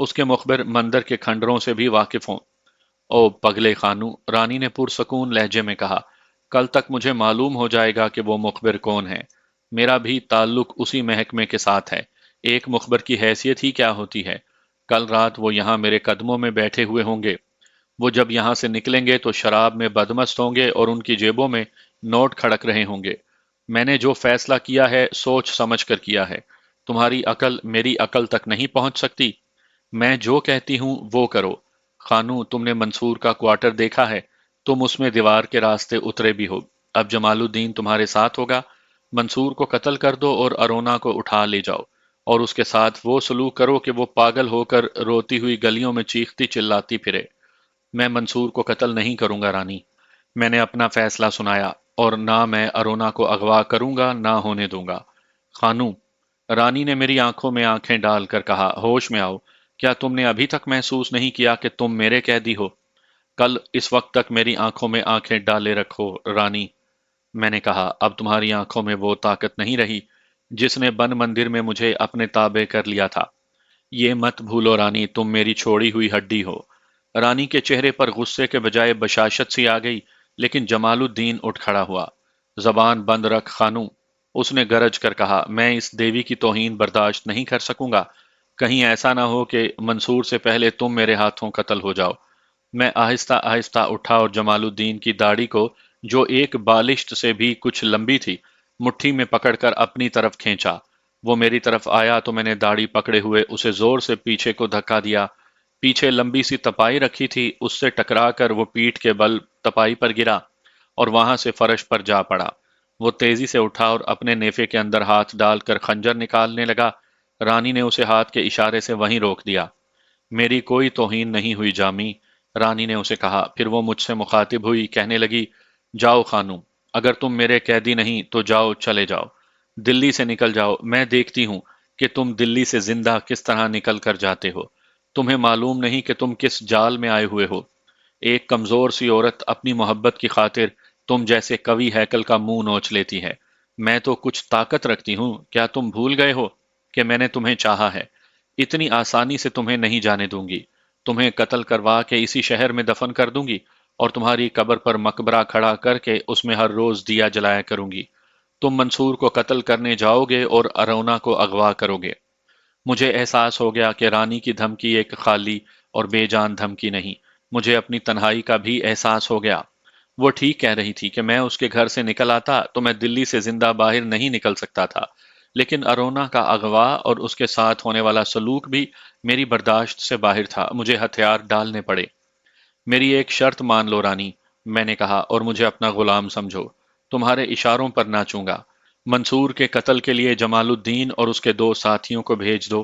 اس کے مخبر مندر کے کھنڈروں سے بھی واقف ہوں۔ او پگلے خانو، رانی نے پرسکون لہجے میں کہا، کل تک مجھے معلوم ہو جائے گا کہ وہ مخبر کون ہے۔ میرا بھی تعلق اسی محکمے کے ساتھ ہے۔ ایک مخبر کی حیثیت ہی کیا ہوتی ہے؟ کل رات وہ یہاں میرے قدموں میں بیٹھے ہوئے ہوں گے۔ وہ جب یہاں سے نکلیں گے تو شراب میں بدمست ہوں گے اور ان کی جیبوں میں نوٹ کھڑک رہے ہوں گے۔ میں نے جو فیصلہ کیا ہے سوچ سمجھ کر کیا ہے۔ تمہاری عقل میری عقل تک نہیں پہنچ سکتی۔ میں جو کہتی ہوں وہ کرو۔ خانو، تم نے منصور کا کوارٹر دیکھا ہے، تم اس میں دیوار کے راستے اترے بھی ہو۔ اب جمال الدین تمہارے ساتھ ہوگا۔ منصور کو قتل کر دو اور ارونا کو اٹھا لے جاؤ، اور اس کے ساتھ وہ سلوک کرو کہ وہ پاگل ہو کر روتی ہوئی گلیوں میں چیختی چلاتی پھرے۔ میں منصور کو قتل نہیں کروں گا رانی۔ میں نے اپنا فیصلہ سنایا، اور نہ میں ارونا کو اغوا کروں گا نہ ہونے دوں گا۔ خانو، رانی نے میری آنکھوں میں آنکھیں ڈال کر کہا، ہوش میں آؤ۔ کیا تم نے ابھی تک محسوس نہیں کیا کہ تم میرے قیدی ہو؟ کل اس وقت تک میری آنکھوں میں آنکھیں ڈالے رکھو رانی۔ میں نے کہا، اب تمہاری آنکھوں میں وہ طاقت نہیں رہی جس نے بن مندر میں مجھے اپنے تابع کر لیا تھا۔ یہ مت بھولو رانی، تم میری چھوڑی ہوئی ہڈی ہو۔ رانی کے چہرے پر غصے کے بجائے بشاشت سی آ گئی، لیکن جمال الدین اٹھ کھڑا ہوا۔ زبان بند رکھ خانو، اس نے گرج کر کہا، میں اس دیوی کی توہین برداشت نہیں کر سکوں گا۔ کہیں ایسا نہ ہو کہ منصور سے پہلے تم میرے ہاتھوں قتل ہو جاؤ۔ میں آہستہ آہستہ اٹھا اور جمال الدین کی داڑھی کو، جو ایک بالشت سے بھی کچھ لمبی تھی، مٹھی میں پکڑ کر اپنی طرف کھینچا۔ وہ میری طرف آیا تو میں نے داڑھی پکڑے ہوئے اسے زور سے پیچھے کو دھکا دیا۔ پیچھے لمبی سی تپائی رکھی تھی، اس سے ٹکرا کر وہ پیٹھ کے بل تپائی پر گرا اور وہاں سے فرش پر جا پڑا۔ وہ تیزی سے اٹھا اور اپنے نیفے کے اندر ہاتھ ڈال کر خنجر نکالنے لگا۔ رانی نے اسے ہاتھ کے اشارے سے وہیں روک دیا۔ میری کوئی توہین نہیں ہوئی جامی، رانی نے اسے کہا۔ پھر وہ مجھ سے مخاطب ہوئی، کہنے لگی، جاؤ خانم، اگر تم میرے قیدی نہیں تو جاؤ، چلے جاؤ، دلی سے نکل جاؤ۔ میں دیکھتی ہوں کہ تم دلی سے زندہ کس طرح نکل کر جاتے ہو۔ تمہیں معلوم نہیں کہ تم کس جال میں آئے ہوئے ہو۔ ایک کمزور سی عورت اپنی محبت کی خاطر تم جیسے قوی ہیکل کا منہ نوچ لیتی ہے۔ میں تو کچھ طاقت رکھتی ہوں، کیا تم بھول گئے ہو کہ میں نے تمہیں چاہا ہے؟ اتنی آسانی سے تمہیں نہیں جانے دوں گی۔ تمہیں قتل کروا کے اسی شہر میں دفن کر دوں گی، اور تمہاری قبر پر مقبرہ کھڑا کر کے اس میں ہر روز دیا جلایا کروں گی۔ تم منصور کو قتل کرنے جاؤ گے اور ارونا کو اغوا کرو گے۔ مجھے احساس ہو گیا کہ رانی کی دھمکی ایک خالی اور بے جان دھمکی نہیں، مجھے اپنی تنہائی کا بھی احساس ہو گیا۔ وہ ٹھیک کہہ رہی تھی کہ میں اس کے گھر سے نکل آتا تو میں دلی سے زندہ باہر نہیں نکل سکتا تھا، لیکن ارونا کا اغوا اور اس کے ساتھ ہونے والا سلوک بھی میری برداشت سے باہر تھا۔ مجھے ہتھیار ڈالنے پڑے۔ میری ایک شرط مان لو رانی، میں نے کہا، اور مجھے اپنا غلام سمجھو۔ تمہارے اشاروں پر ناچوں گا۔ منصور کے قتل کے لیے جمال الدین اور اس کے دو ساتھیوں کو بھیج دو۔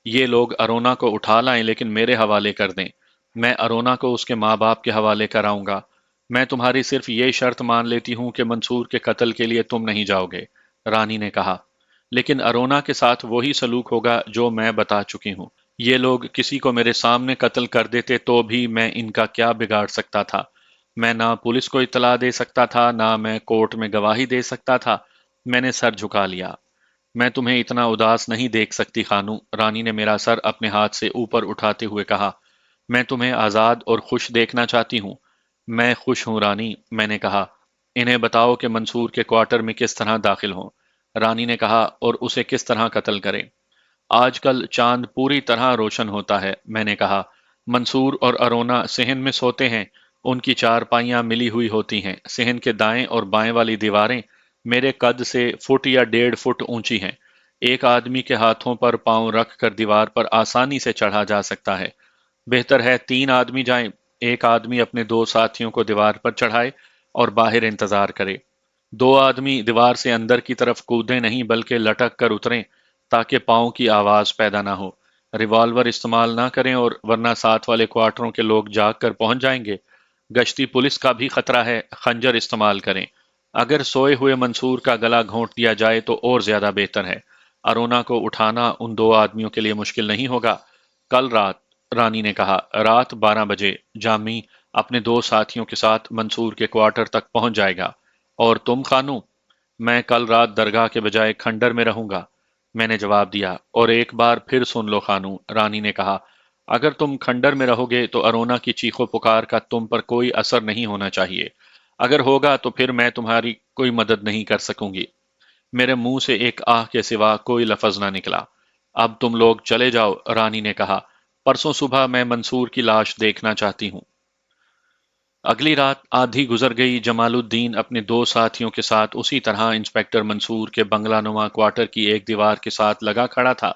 یہ لوگ ارونا کو اٹھا لائیں لیکن میرے حوالے کر دیں۔ میں ارونا کو اس کے ماں باپ کے حوالے کراؤں گا۔ میں تمہاری صرف یہ شرط مان لیتی ہوں کہ منصور کے قتل کے لیے تم نہیں جاؤ گے، رانی نے کہا۔ لیکن ارونا کے ساتھ وہی سلوک ہوگا جو میں بتا چکی ہوں۔ یہ لوگ کسی کو میرے سامنے قتل کر دیتے تو بھی میں ان کا کیا بگاڑ سکتا تھا؟ میں نہ پولیس کو اطلاع دے سکتا تھا، نہ میں کورٹ میں گواہی دے سکتا تھا۔ میں نے سر جھکا لیا۔ میں تمہیں اتنا اداس نہیں دیکھ سکتی خانو، رانی نے میرا سر اپنے ہاتھ سے اوپر اٹھاتے ہوئے کہا۔ میں تمہیں آزاد اور خوش دیکھنا چاہتی ہوں۔ میں خوش ہوں رانی، میں نے کہا۔ انہیں بتاؤ کہ منصور کے کوارٹر میں کس طرح داخل ہوں، رانی نے کہا، اور اسے کس طرح قتل کریں۔ آج کل چاند پوری طرح روشن ہوتا ہے، میں نے کہا۔ منصور اور ارونا صحن میں سوتے ہیں، ان کی چار پائیاں ملی ہوئی ہوتی ہیں۔ صحن کے دائیں اور بائیں والی دیواریں میرے قد سے فٹ یا 1.5 فٹ اونچی ہیں۔ ایک آدمی کے ہاتھوں پر پاؤں رکھ کر دیوار پر آسانی سے چڑھا جا سکتا ہے۔ بہتر ہے 3 آدمی جائیں، ایک آدمی اپنے 2 ساتھیوں کو دیوار پر چڑھائے اور باہر انتظار کرے۔ 2 آدمی دیوار سے اندر کی طرف کودیں نہیں بلکہ لٹک کر اتریں تاکہ پاؤں کی آواز پیدا نہ ہو۔ ریوالور استعمال نہ کریں، اور ورنہ ساتھ والے کوارٹروں کے لوگ جاگ کر پہنچ جائیں گے۔ گشتی پولیس کا بھی خطرہ ہے، خنجر استعمال کریں۔ اگر سوئے ہوئے منصور کا گلا گھونٹ دیا جائے تو اور زیادہ بہتر ہے۔ ارونا کو اٹھانا ان 2 آدمیوں کے لیے مشکل نہیں ہوگا۔ کل رات، رانی نے کہا، رات 12 بجے جامی اپنے 2 ساتھیوں کے ساتھ منصور کے کوارٹر تک پہنچ جائے گا۔ اور تم خانو؟ میں کل رات درگاہ کے بجائے کھنڈر میں رہوں گا، میں نے جواب دیا۔ اور ایک بار پھر سن لو خانو، رانی نے کہا، اگر تم کھنڈر میں رہو گے تو ارونا کی چیخو پکار کا تم پر کوئی اثر نہیں ہونا چاہیے، اگر ہوگا تو پھر میں تمہاری کوئی مدد نہیں کر سکوں گی۔ میرے منہ سے ایک آہ کے سوا کوئی لفظ نہ نکلا۔ اب تم لوگ چلے جاؤ، رانی نے کہا، پرسوں صبح میں منصور کی لاش دیکھنا چاہتی ہوں۔ اگلی رات آدھی گزر گئی۔ جمال الدین اپنے دو ساتھیوں کے ساتھ اسی طرح انسپیکٹر منصور کے بنگلہ نما کوارٹر کی ایک دیوار کے ساتھ لگا کھڑا تھا۔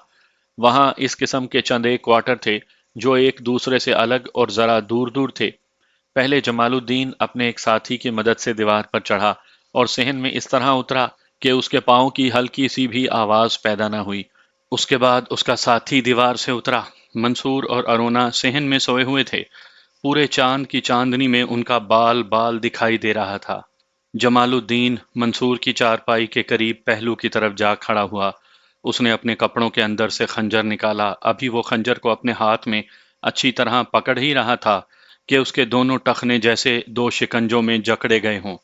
وہاں اس قسم کے چند ایک کوارٹر تھے جو ایک دوسرے سے الگ اور ذرا دور دور تھے۔ پہلے جمال الدین اپنے ایک ساتھی کی مدد سے دیوار پر چڑھا اور صحن میں اس طرح اترا کہ اس کے پاؤں کی ہلکی سی بھی آواز پیدا نہ ہوئی۔ اس کے بعد اس کا ساتھی دیوار سے اترا۔ منصور اور ارونا صحن میں سوئے ہوئے تھے۔ پورے چاند کی چاندنی میں ان کا بال بال دکھائی دے رہا تھا۔ جمال الدین منصور کی چارپائی کے قریب پہلو کی طرف جا کھڑا ہوا۔ اس نے اپنے کپڑوں کے اندر سے خنجر نکالا۔ ابھی وہ خنجر کو اپنے ہاتھ میں اچھی طرح پکڑ ہی رہا تھا کہ اس کے دونوں ٹخنے جیسے دو شکنجوں میں جکڑے گئے ہوں۔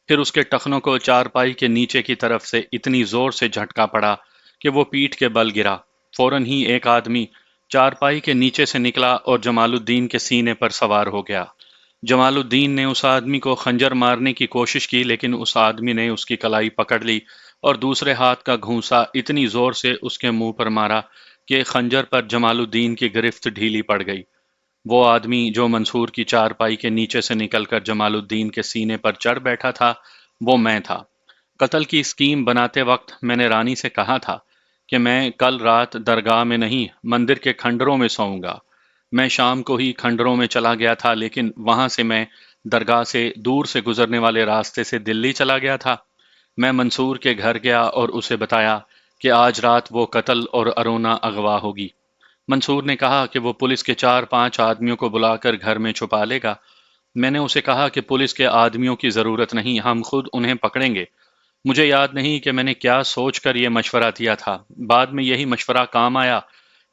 پھر اس کے ٹخنوں کو چارپائی کے نیچے کی طرف سے اتنی زور سے جھٹکا پڑا کہ وہ پیٹھ کے بل گرا۔ فوراً ہی ایک آدمی چارپائی کے نیچے سے نکلا اور جمال الدین کے سینے پر سوار ہو گیا۔ جمال الدین نے اس آدمی کو خنجر مارنے کی کوشش کی، لیکن اس آدمی نے اس کی کلائی پکڑ لی اور دوسرے ہاتھ کا گھونسا اتنی زور سے اس کے منہ پر مارا کہ خنجر پر جمال الدین کی گرفت ڈھیلی پڑ گئی۔ وہ آدمی جو منصور کی چارپائی کے نیچے سے نکل کر جمال الدین کے سینے پر چڑھ بیٹھا تھا، وہ میں تھا۔ قتل کی اسکیم بناتے وقت میں نے رانی سے کہا تھا کہ میں کل رات درگاہ میں نہیں، مندر کے کھنڈروں میں سوؤں گا۔ میں شام کو ہی کھنڈروں میں چلا گیا تھا، لیکن وہاں سے میں درگاہ سے دور سے گزرنے والے راستے سے دلی چلا گیا تھا۔ میں منصور کے گھر گیا اور اسے بتایا کہ آج رات وہ قتل اور ارونا اغوا ہوگی۔ منصور نے کہا کہ وہ پولیس کے 4-5 آدمیوں کو بلا کر گھر میں چھپا لے گا۔ میں نے اسے کہا کہ پولیس کے آدمیوں کی ضرورت نہیں، ہم خود انہیں پکڑیں گے۔ مجھے یاد نہیں کہ میں نے کیا سوچ کر یہ مشورہ دیا تھا۔ بعد میں یہی مشورہ کام آیا۔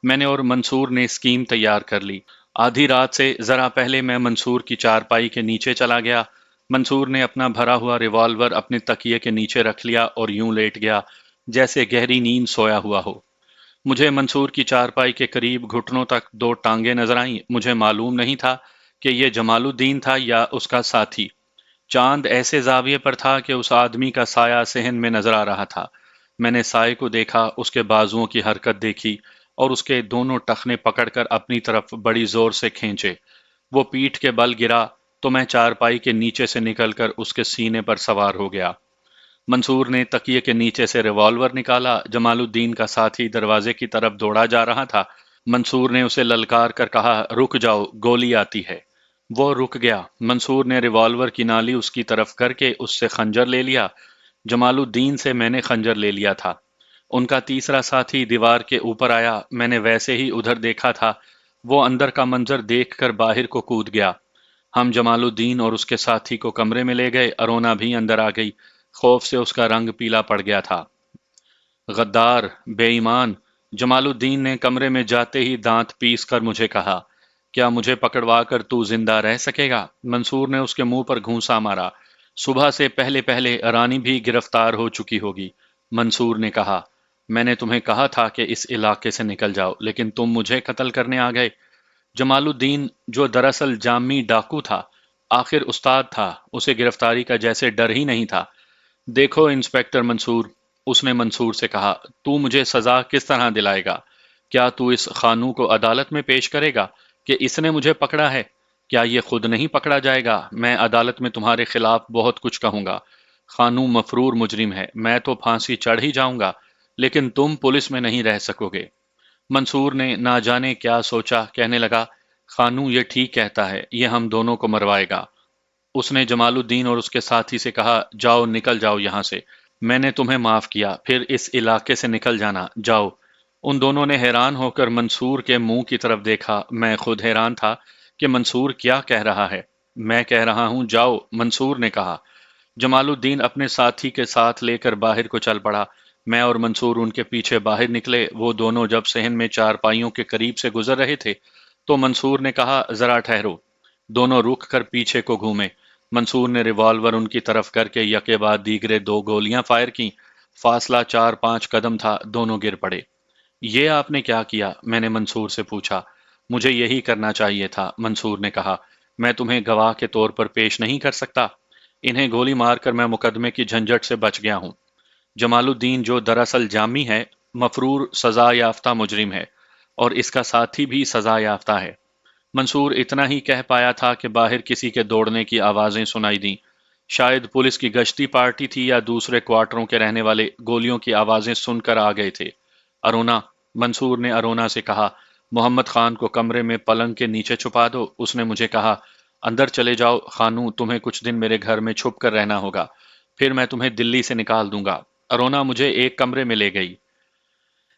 میں نے اور منصور نے اسکیم تیار کر لی۔ آدھی رات سے ذرا پہلے میں منصور کی چارپائی کے نیچے چلا گیا۔ منصور نے اپنا بھرا ہوا ریوالور اپنے تکیے کے نیچے رکھ لیا اور یوں لیٹ گیا جیسے گہری نیند سویا ہوا ہو۔ مجھے منصور کی چارپائی کے قریب گھٹنوں تک 2 ٹانگیں نظر آئیں۔ مجھے معلوم نہیں تھا کہ یہ جمال الدین تھا یا اس کا ساتھی۔ چاند ایسے زاویے پر تھا کہ اس آدمی کا سایہ صحن میں نظر آ رہا تھا۔ میں نے سائے کو دیکھا، اس کے بازوؤں کی حرکت دیکھی اور اس کے دونوں ٹخنے پکڑ کر اپنی طرف بڑی زور سے کھینچے۔ وہ پیٹھ کے بل گرا تو میں چارپائی کے نیچے سے نکل کر اس کے سینے پر سوار ہو گیا۔ منصور نے تکیے کے نیچے سے ریوالور نکالا۔ جمال الدین کا ساتھی دروازے کی طرف دوڑا جا رہا تھا۔ منصور نے اسے للکار کر کہا، رک جاؤ، گولی آتی ہے۔ وہ رک گیا۔ منصور نے ریوالور کی نالی اس کی طرف کر کے اس سے خنجر لے لیا۔ جمال الدین سے میں نے خنجر لے لیا تھا۔ ان کا تیسرا ساتھی دیوار کے اوپر آیا۔ میں نے ویسے ہی ادھر دیکھا تھا۔ وہ اندر کا منظر دیکھ کر باہر کو کود گیا۔ ہم جمال الدین اور اس کے ساتھی کو کمرے میں لے گئے۔ ارونا بھی اندر آ گئی۔ خوف سے اس کا رنگ پیلا پڑ گیا تھا۔ غدار، بے ایمان، جمال الدین نے کمرے میں جاتے ہی دانت پیس کر مجھے کہا، کیا مجھے پکڑوا کر تو زندہ رہ سکے گا؟ منصور نے اس کے منہ پر گھونسا مارا۔ صبح سے پہلے پہلے رانی بھی گرفتار ہو چکی ہوگی۔ منصور نے کہا، میں نے تمہیں کہا تھا کہ اس علاقے سے نکل جاؤ، لیکن تم مجھے قتل کرنے آ گئے۔ جمال الدین، جو دراصل جامی ڈاکو تھا، آخر استاد تھا، اسے گرفتاری کا جیسے ڈر ہی نہیں تھا۔ دیکھو انسپیکٹر منصور، اس نے منصور سے کہا، تو مجھے سزا کس طرح دلائے گا؟ کیا تو اس خانوں کو عدالت میں پیش کرے گا کہ اس نے مجھے پکڑا ہے؟ کیا یہ خود نہیں پکڑا جائے گا؟ میں عدالت میں تمہارے خلاف بہت کچھ کہوں گا۔ خانوں مفرور مجرم ہے، میں تو پھانسی چڑھ ہی جاؤں گا، لیکن تم پولیس میں نہیں رہ سکو گے۔ منصور نے نہ جانے کیا سوچا، کہنے لگا، خانوں یہ ٹھیک کہتا ہے، یہ ہم دونوں کو مروائے گا۔ اس نے جمال الدین اور اس کے ساتھی سے کہا، جاؤ، نکل جاؤ یہاں سے، میں نے تمہیں معاف کیا، پھر اس علاقے سے نکل جانا، جاؤ۔ ان دونوں نے حیران ہو کر منصور کے منہ کی طرف دیکھا۔ میں خود حیران تھا کہ منصور کیا کہہ رہا ہے۔ میں کہہ رہا ہوں جاؤ، منصور نے کہا۔ جمال الدین اپنے ساتھی کے ساتھ لے کر باہر کو چل پڑا۔ میں اور منصور ان کے پیچھے باہر نکلے۔ وہ دونوں جب صحن میں چارپائیوں کے قریب سے گزر رہے تھے تو منصور نے کہا، ذرا ٹھہرو۔ دونوں رک کر پیچھے کو گھومے۔ منصور نے ریوالور ان کی طرف کر کے یکے بعد دیگرے 2 گولیاں فائر کیں۔ فاصلہ 4-5 قدم تھا، دونوں گر پڑے۔ یہ آپ نے کیا کیا؟ میں نے منصور سے پوچھا۔ مجھے یہی کرنا چاہیے تھا، منصور نے کہا۔ میں تمہیں گواہ کے طور پر پیش نہیں کر سکتا؟ انہیں گولی مار کر میں مقدمے کی جھنجھٹ سے بچ گیا ہوں۔ جمال الدین، جو دراصل جامی ہے، مفرور سزا یافتہ مجرم ہے، اور اس کا ساتھی بھی سزا یافتہ ہے۔ منصور اتنا ہی کہہ پایا تھا کہ باہر کسی کے دوڑنے کی آوازیں سنائی دیں۔ شاید پولیس کی گشتی پارٹی تھی یا دوسرے کوارٹروں کے رہنے والے گولیوں کی آوازیں سن کر آ گئے تھے۔ ارونا، منصور نے ارونا سے کہا، محمد خان کو کمرے میں پلنگ کے نیچے چھپا دو۔ اس نے مجھے کہا، اندر چلے جاؤ خانو، تمہیں کچھ دن میرے گھر میں چھپ کر رہنا ہوگا، پھر میں تمہیں دلی سے نکال دوں گا۔ ارونا مجھے ایک کمرے میں لے گئی۔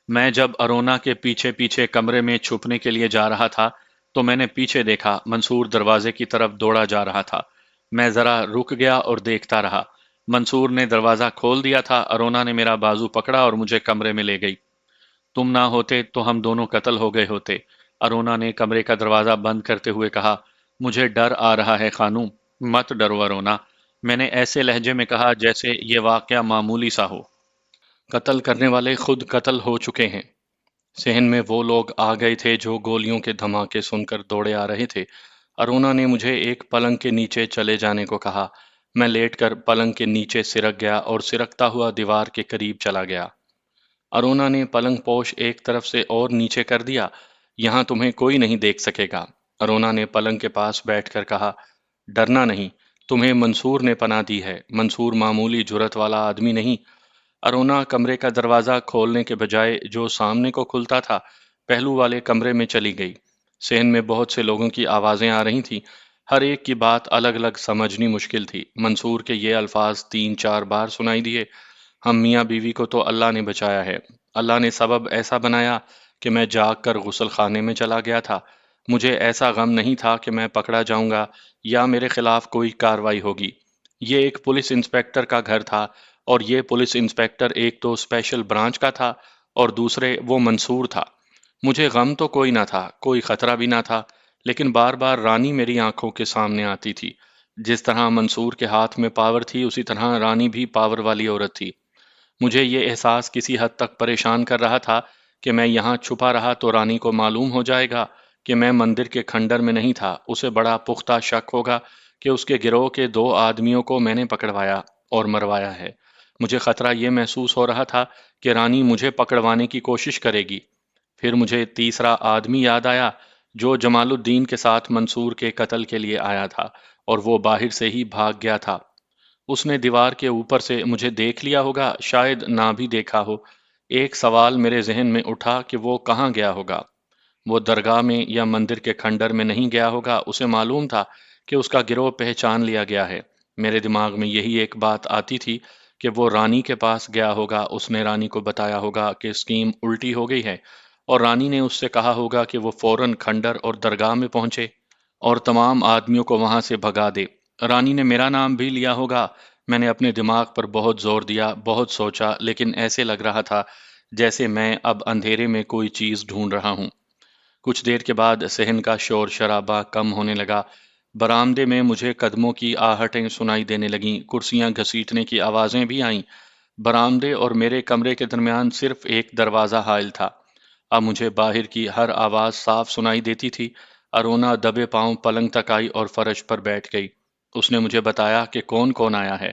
میں جب ارونا کے پیچھے پیچھے کمرے میں چھپنے کے لیے جا رہا تھا تو میں نے پیچھے دیکھا، منصور دروازے کی طرف دوڑا جا رہا تھا۔ میں ذرا رک گیا اور دیکھتا رہا۔ منصور نے دروازہ کھول دیا تھا۔ ارونا نے میرا بازو پکڑا اور مجھے کمرے میں لے گئی۔ تم نہ ہوتے تو ہم دونوں قتل ہو گئے ہوتے، ارونا نے کمرے کا دروازہ بند کرتے ہوئے کہا۔ مجھے ڈر آ رہا ہے خانوم۔ مت ڈرو ارونا، میں نے ایسے لہجے میں کہا جیسے یہ واقعہ معمولی سا ہو۔ قتل کرنے والے خود قتل ہو چکے ہیں۔ صحن میں وہ لوگ آ گئے تھے جو گولیوں کے دھماکے سن کر دوڑے آ رہے تھے۔ ارونا نے مجھے ایک پلنگ کے نیچے چلے جانے کو کہا۔ میں لیٹ کر پلنگ کے نیچے سرک گیا اور سرکتا ہوا دیوار کے قریب چلا گیا۔ ارونا نے پلنگ پوش ایک طرف سے اور نیچے کر دیا۔ یہاں تمہیں کوئی نہیں دیکھ سکے گا، ارونا نے پلنگ کے پاس بیٹھ کر کہا۔ ڈرنا نہیں، تمہیں منصور نے پناہ دی ہے۔ منصور معمولی جرت والا آدمی نہیں۔ ارونا کمرے کا دروازہ کھولنے کے بجائے جو سامنے کو کھلتا تھا، پہلو والے کمرے میں چلی گئی۔ صحن میں بہت سے لوگوں کی آوازیں آ رہی تھیں، ہر ایک کی بات الگ الگ سمجھنی مشکل تھی۔ منصور کے یہ الفاظ 3-4 بار سنائی دیے، ہم میاں بیوی کو تو اللہ نے بچایا ہے، اللہ نے سبب ایسا بنایا کہ میں جاگ کر غسل خانے میں چلا گیا تھا۔ مجھے ایسا غم نہیں تھا کہ میں پکڑا جاؤں گا یا میرے خلاف کوئی کارروائی ہوگی۔ یہ ایک پولیس انسپکٹر کا گھر تھا، اور یہ پولیس انسپکٹر ایک تو اسپیشل برانچ کا تھا اور دوسرے وہ منصور تھا۔ مجھے غم تو کوئی نہ تھا، کوئی خطرہ بھی نہ تھا، لیکن بار بار رانی میری آنکھوں کے سامنے آتی تھی۔ جس طرح منصور کے ہاتھ میں پاور تھی، اسی طرح رانی بھی پاور والی عورت تھی۔ مجھے یہ احساس کسی حد تک پریشان کر رہا تھا کہ میں یہاں چھپا رہا تو رانی کو معلوم ہو جائے گا کہ میں مندر کے کھنڈر میں نہیں تھا۔ اسے بڑا پختہ شک ہوگا کہ اس کے گروہ کے 2 آدمیوں کو میں نے پکڑوایا اور مروایا ہے۔ مجھے خطرہ یہ محسوس ہو رہا تھا کہ رانی مجھے پکڑوانے کی کوشش کرے گی۔ پھر مجھے تیسرا آدمی یاد آیا جو جمال الدین کے ساتھ منصور کے قتل کے لیے آیا تھا، اور وہ باہر سے ہی بھاگ گیا تھا۔ اس نے دیوار کے اوپر سے مجھے دیکھ لیا ہوگا، شاید نہ بھی دیکھا ہو۔ ایک سوال میرے ذہن میں اٹھا کہ وہ کہاں گیا ہوگا۔ وہ درگاہ میں یا مندر کے کھنڈر میں نہیں گیا ہوگا۔ اسے معلوم تھا کہ اس کا گروہ پہچان لیا گیا ہے۔ میرے دماغ میں یہی ایک بات آتی تھی کہ وہ رانی کے پاس گیا ہوگا، اس نے رانی کو بتایا ہوگا کہ اسکیم الٹی ہو گئی ہے، اور رانی نے اس سے کہا ہوگا کہ وہ فوراً کھنڈر اور درگاہ میں پہنچے اور تمام آدمیوں کو وہاں سے بھگا دے۔ رانی نے میرا نام بھی لیا ہوگا۔ میں نے اپنے دماغ پر بہت زور دیا، بہت سوچا، لیکن ایسے لگ رہا تھا جیسے میں اب اندھیرے میں کوئی چیز ڈھونڈ رہا ہوں۔ کچھ دیر کے بعد صحن کا شور شرابہ کم ہونے لگا۔ برآمدے میں مجھے قدموں کی آہٹیں سنائی دینے لگیں، کرسیاں گھسیٹنے کی آوازیں بھی آئیں۔ برآمدے اور میرے کمرے کے درمیان صرف ایک دروازہ حائل تھا۔ اب مجھے باہر کی ہر آواز صاف سنائی دیتی تھی۔ ارونا دبے پاؤں پلنگ تک آئی اور فرش پر بیٹھ گئی۔ اس نے مجھے بتایا کہ کون کون آیا ہے۔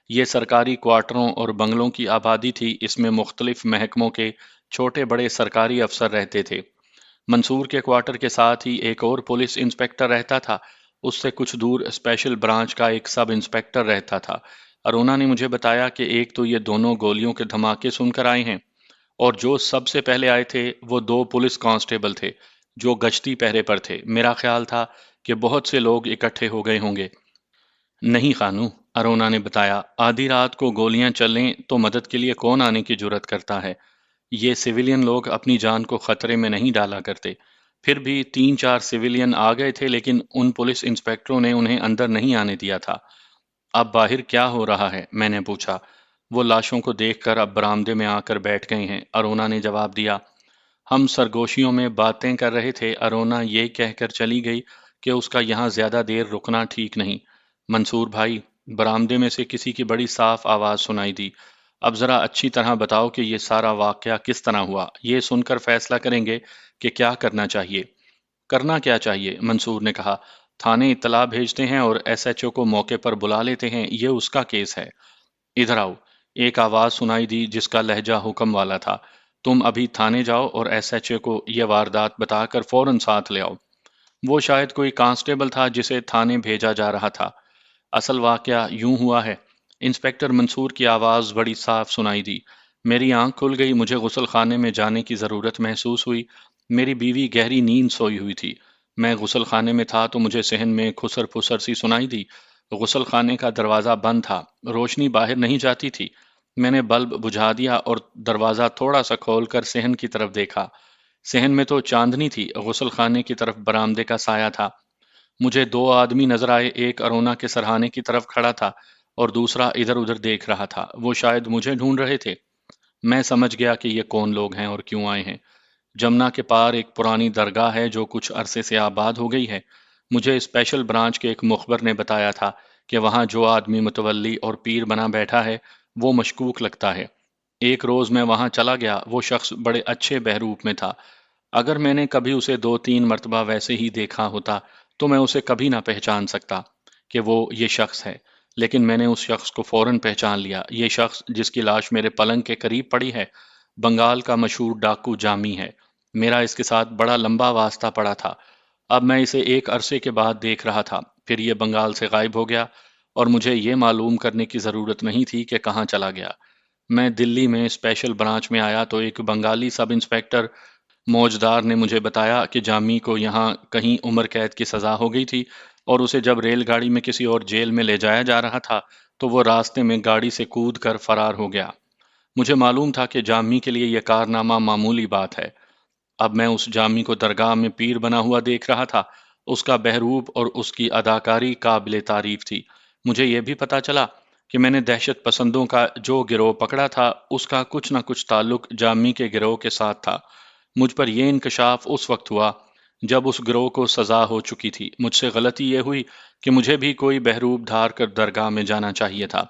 یہ سرکاری کوارٹروں اور بنگلوں کی آبادی تھی، اس میں مختلف محکموں کے چھوٹے بڑے سرکاری افسر رہتے تھے۔ منصور کے کوارٹر کے ساتھ ہی ایک اور پولیس انسپکٹر رہتا تھا، اس سے کچھ دور اسپیشل برانچ کا ایک سب انسپکٹر رہتا تھا۔ ارونا نے مجھے بتایا کہ ایک تو یہ دونوں گولیوں کے دھماکے سن کر آئے ہیں، اور جو سب سے پہلے آئے تھے وہ 2 پولیس کانسٹیبل تھے جو گشتی پہرے پر تھے۔ میرا خیال تھا کہ بہت سے لوگ اکٹھے ہو گئے ہوں گے۔ نہیں خانو، ارونا نے بتایا، آدھی رات کو گولیاں چلیں تو مدد کے لیے کون آنے کی جرت کرتا ہے؟ یہ سویلین لوگ اپنی جان کو خطرے میں نہیں ڈالا کرتے۔ پھر بھی 3-4 سویلین آ گئے تھے، لیکن ان پولیس انسپکٹروں نے انہیں اندر نہیں آنے دیا تھا۔ اب باہر کیا ہو رہا ہے؟ میں نے پوچھا۔ وہ لاشوں کو دیکھ کر اب برآمدے میں آ کر بیٹھ گئے ہیں، ارونا نے جواب دیا۔ ہم سرگوشیوں میں باتیں کر رہے تھے، ارونا یہ کہہ کر چلی گئی کہ اس کا یہاں زیادہ دیر رکنا ٹھیک نہیں۔ منصور بھائی، برآمدے میں سے کسی کی بڑی صاف آواز سنائی دی۔ اب ذرا اچھی طرح بتاؤ کہ یہ سارا واقعہ کس طرح ہوا، یہ سن کر فیصلہ کریں گے کہ کیا کرنا چاہیے۔ کرنا کیا چاہیے؟ منصور نے کہا۔ تھانے اطلاع بھیجتے ہیں اور ایس ایچ او کو موقع پر بلا لیتے ہیں، یہ اس کا کیس ہے۔ ادھر آؤ۔ ایک آواز سنائی دی جس کا لہجہ حکم والا تھا۔ تم ابھی تھانے جاؤ اور ایس ایچ او کو یہ واردات بتا کر فوراً ساتھ لے آؤ۔ وہ شاید کوئی کانسٹیبل تھا جسے تھانے بھیجا جا رہا تھا۔ اصل واقعہ یوں ہوا ہے۔ انسپکٹر منصور کی آواز بڑی صاف سنائی دی۔ میری آنکھ کھل گئی، مجھے غسل خانے میں جانے کی ضرورت محسوس ہوئی۔ میری بیوی گہری نیند سوئی ہوئی تھی۔ میں غسل خانے میں تھا تو مجھے صحن میں کھسر پھسر سی سنائی دی۔ غسل خانے کا دروازہ بند تھا، روشنی باہر نہیں جاتی تھی۔ میں نے بلب بجھا دیا اور دروازہ تھوڑا سا کھول کر صحن کی طرف دیکھا۔ صحن میں تو چاندنی تھی، غسل خانے کی طرف برآمدے کا سایہ تھا۔ مجھے دو آدمی نظر آئے، ایک ارونا کے سرہانے کی طرف کھڑا تھا اور دوسرا ادھر ادھر دیکھ رہا تھا۔ وہ شاید مجھے ڈھونڈ رہے تھے۔ میں سمجھ گیا کہ یہ کون لوگ ہیں اور کیوں آئے ہیں۔ جمنا کے پار ایک پرانی درگاہ ہے جو کچھ عرصے سے آباد ہو گئی ہے۔ مجھے اسپیشل برانچ کے ایک مخبر نے بتایا تھا کہ وہاں جو آدمی متولی اور پیر بنا بیٹھا ہے وہ مشکوک لگتا ہے۔ ایک روز میں وہاں چلا گیا، وہ شخص بڑے اچھے بہروپ میں تھا۔ اگر میں نے کبھی اسے 2-3 مرتبہ ویسے ہی دیکھا ہوتا تو میں اسے کبھی نہ پہچان سکتا کہ وہ یہ شخص ہے، لیکن میں نے اس شخص کو فوراً پہچان لیا۔ یہ شخص جس کی لاش میرے پلنگ کے قریب پڑی ہے، بنگال کا مشہور ڈاکو جامی ہے۔ میرا اس کے ساتھ بڑا لمبا واسطہ پڑا تھا۔ اب میں اسے ایک عرصے کے بعد دیکھ رہا تھا، پھر یہ بنگال سے غائب ہو گیا اور مجھے یہ معلوم کرنے کی ضرورت نہیں تھی کہ کہاں چلا گیا۔ میں دلی میں اسپیشل برانچ میں آیا تو ایک بنگالی سب انسپکٹر موجدار نے مجھے بتایا کہ جامی کو یہاں کہیں عمر قید کی سزا ہو گئی تھی اور اسے جب ریل گاڑی میں کسی اور جیل میں لے جایا جا رہا تھا تو وہ راستے میں گاڑی سے کود کر فرار ہو گیا۔ مجھے معلوم تھا کہ جامی کے لیے یہ کارنامہ معمولی بات ہے۔ اب میں اس جامی کو درگاہ میں پیر بنا ہوا دیکھ رہا تھا۔ اس کا بہروپ اور اس کی اداکاری قابل تعریف تھی۔ مجھے یہ بھی پتا چلا کہ میں نے دہشت پسندوں کا جو گروہ پکڑا تھا اس کا کچھ نہ کچھ تعلق جامی کے گروہ کے ساتھ تھا۔ مجھ پر یہ انکشاف اس وقت ہوا جب اس گروہ کو سزا ہو چکی تھی۔ مجھ سے غلطی یہ ہوئی کہ مجھے بھی کوئی بہروپ دھار کر درگاہ میں جانا چاہیے تھا۔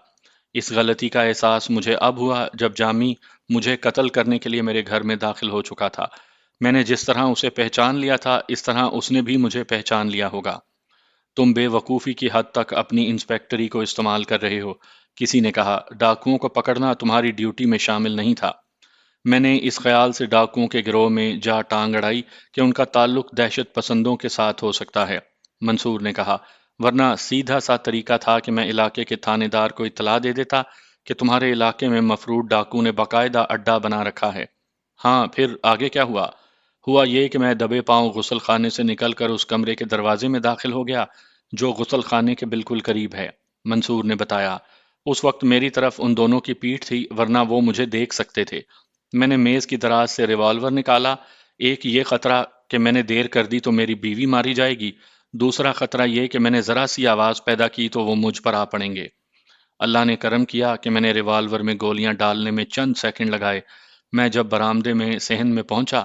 اس غلطی کا احساس مجھے اب ہوا جب جامی مجھے قتل کرنے کے لیے میرے گھر میں داخل ہو چکا تھا۔ میں نے جس طرح اسے پہچان لیا تھا اس طرح اس نے بھی مجھے پہچان لیا ہوگا۔ تم بے وقوفی کی حد تک اپنی انسپیکٹری کو استعمال کر رہے ہو، کسی نے کہا۔ ڈاکوؤں کو پکڑنا تمہاری ڈیوٹی میں شامل نہیں تھا۔ میں نے اس خیال سے ڈاکوؤں کے گروہ میں جا ٹانگ اڑائی کہ ان کا تعلق دہشت پسندوں کے ساتھ ہو سکتا ہے، منصور نے کہا۔ ورنہ سیدھا سا طریقہ تھا کہ میں علاقے کے تھانے دار کو اطلاع دے دیتا کہ تمہارے علاقے میں مفرود ڈاکو نے باقاعدہ اڈا بنا رکھا ہے۔ ہاں، پھر آگے کیا ہوا؟ ہوا یہ کہ میں دبے پاؤں غسل خانے سے نکل کر اس کمرے کے دروازے میں داخل ہو گیا جو غسل خانے کے بالکل قریب ہے، منصور نے بتایا۔ اس وقت میری طرف ان دونوں کی پیٹھ تھی ورنہ وہ مجھے دیکھ سکتے تھے۔ میں نے میز کی دراز سے ریوالور نکالا۔ ایک یہ خطرہ کہ میں نے دیر کر دی تو میری بیوی ماری جائے گی، دوسرا خطرہ یہ کہ میں نے ذرا سی آواز پیدا کی تو وہ مجھ پر آ پڑیں گے۔ اللہ نے کرم کیا کہ میں نے ریوالور میں گولیاں ڈالنے میں چند سیکنڈ لگائے۔ میں جب برآمدے میں صحن میں پہنچا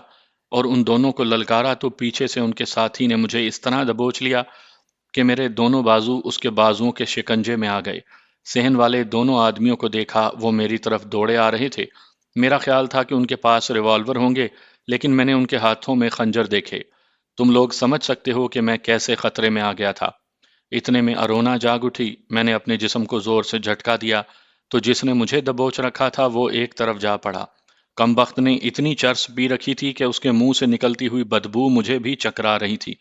اور ان دونوں کو للکارا تو پیچھے سے ان کے ساتھی نے مجھے اس طرح دبوچ لیا کہ میرے دونوں بازو اس کے بازوؤں کے شکنجے میں آ گئے۔ صحن والے دونوں آدمیوں کو دیکھا، وہ میری طرف دوڑے آ رہے تھے۔ میرا خیال تھا کہ ان کے پاس ریوالور ہوں گے، لیکن میں نے ان کے ہاتھوں میں خنجر دیکھے۔ تم لوگ سمجھ سکتے ہو کہ میں کیسے خطرے میں آ گیا تھا۔ اتنے میں ارونا جاگ اٹھی۔ میں نے اپنے جسم کو زور سے جھٹکا دیا تو جس نے مجھے دبوچ رکھا تھا وہ ایک طرف جا پڑا۔ کمبخت نے اتنی چرس پی رکھی تھی کہ اس کے منہ سے نکلتی ہوئی بدبو مجھے بھی چکرا رہی تھی۔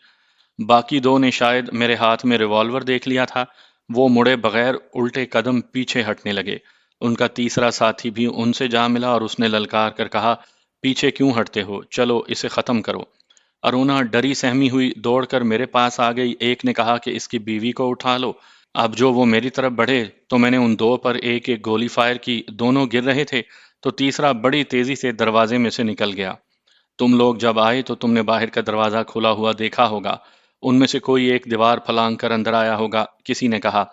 باقی دو نے شاید میرے ہاتھ میں ریوالور دیکھ لیا تھا، وہ مڑے بغیر الٹے قدم پیچھے ہٹنے لگے۔ ان کا تیسرا ساتھی بھی ان سے جا ملا اور اس نے للکار کر کہا، پیچھے کیوں ہٹتے ہو، چلو اسے ختم کرو۔ ارونا ڈری سہمی ہوئی دوڑ کر میرے پاس آ گئی۔ ایک نے کہا کہ اس کی بیوی کو اٹھا لو۔ اب جو وہ میری طرف بڑھے تو میں نے ان دو پر ایک ایک گولی فائر کی، دونوں گر رہے تھے تو تیسرا بڑی تیزی سے دروازے میں سے نکل گیا۔ تم لوگ جب آئے تو تم نے باہر کا دروازہ کھلا ہوا دیکھا ہوگا، ان میں سے کوئی ایک دیوار پھلانگ کر اندر آیا ہوگا، کسی نے کہا،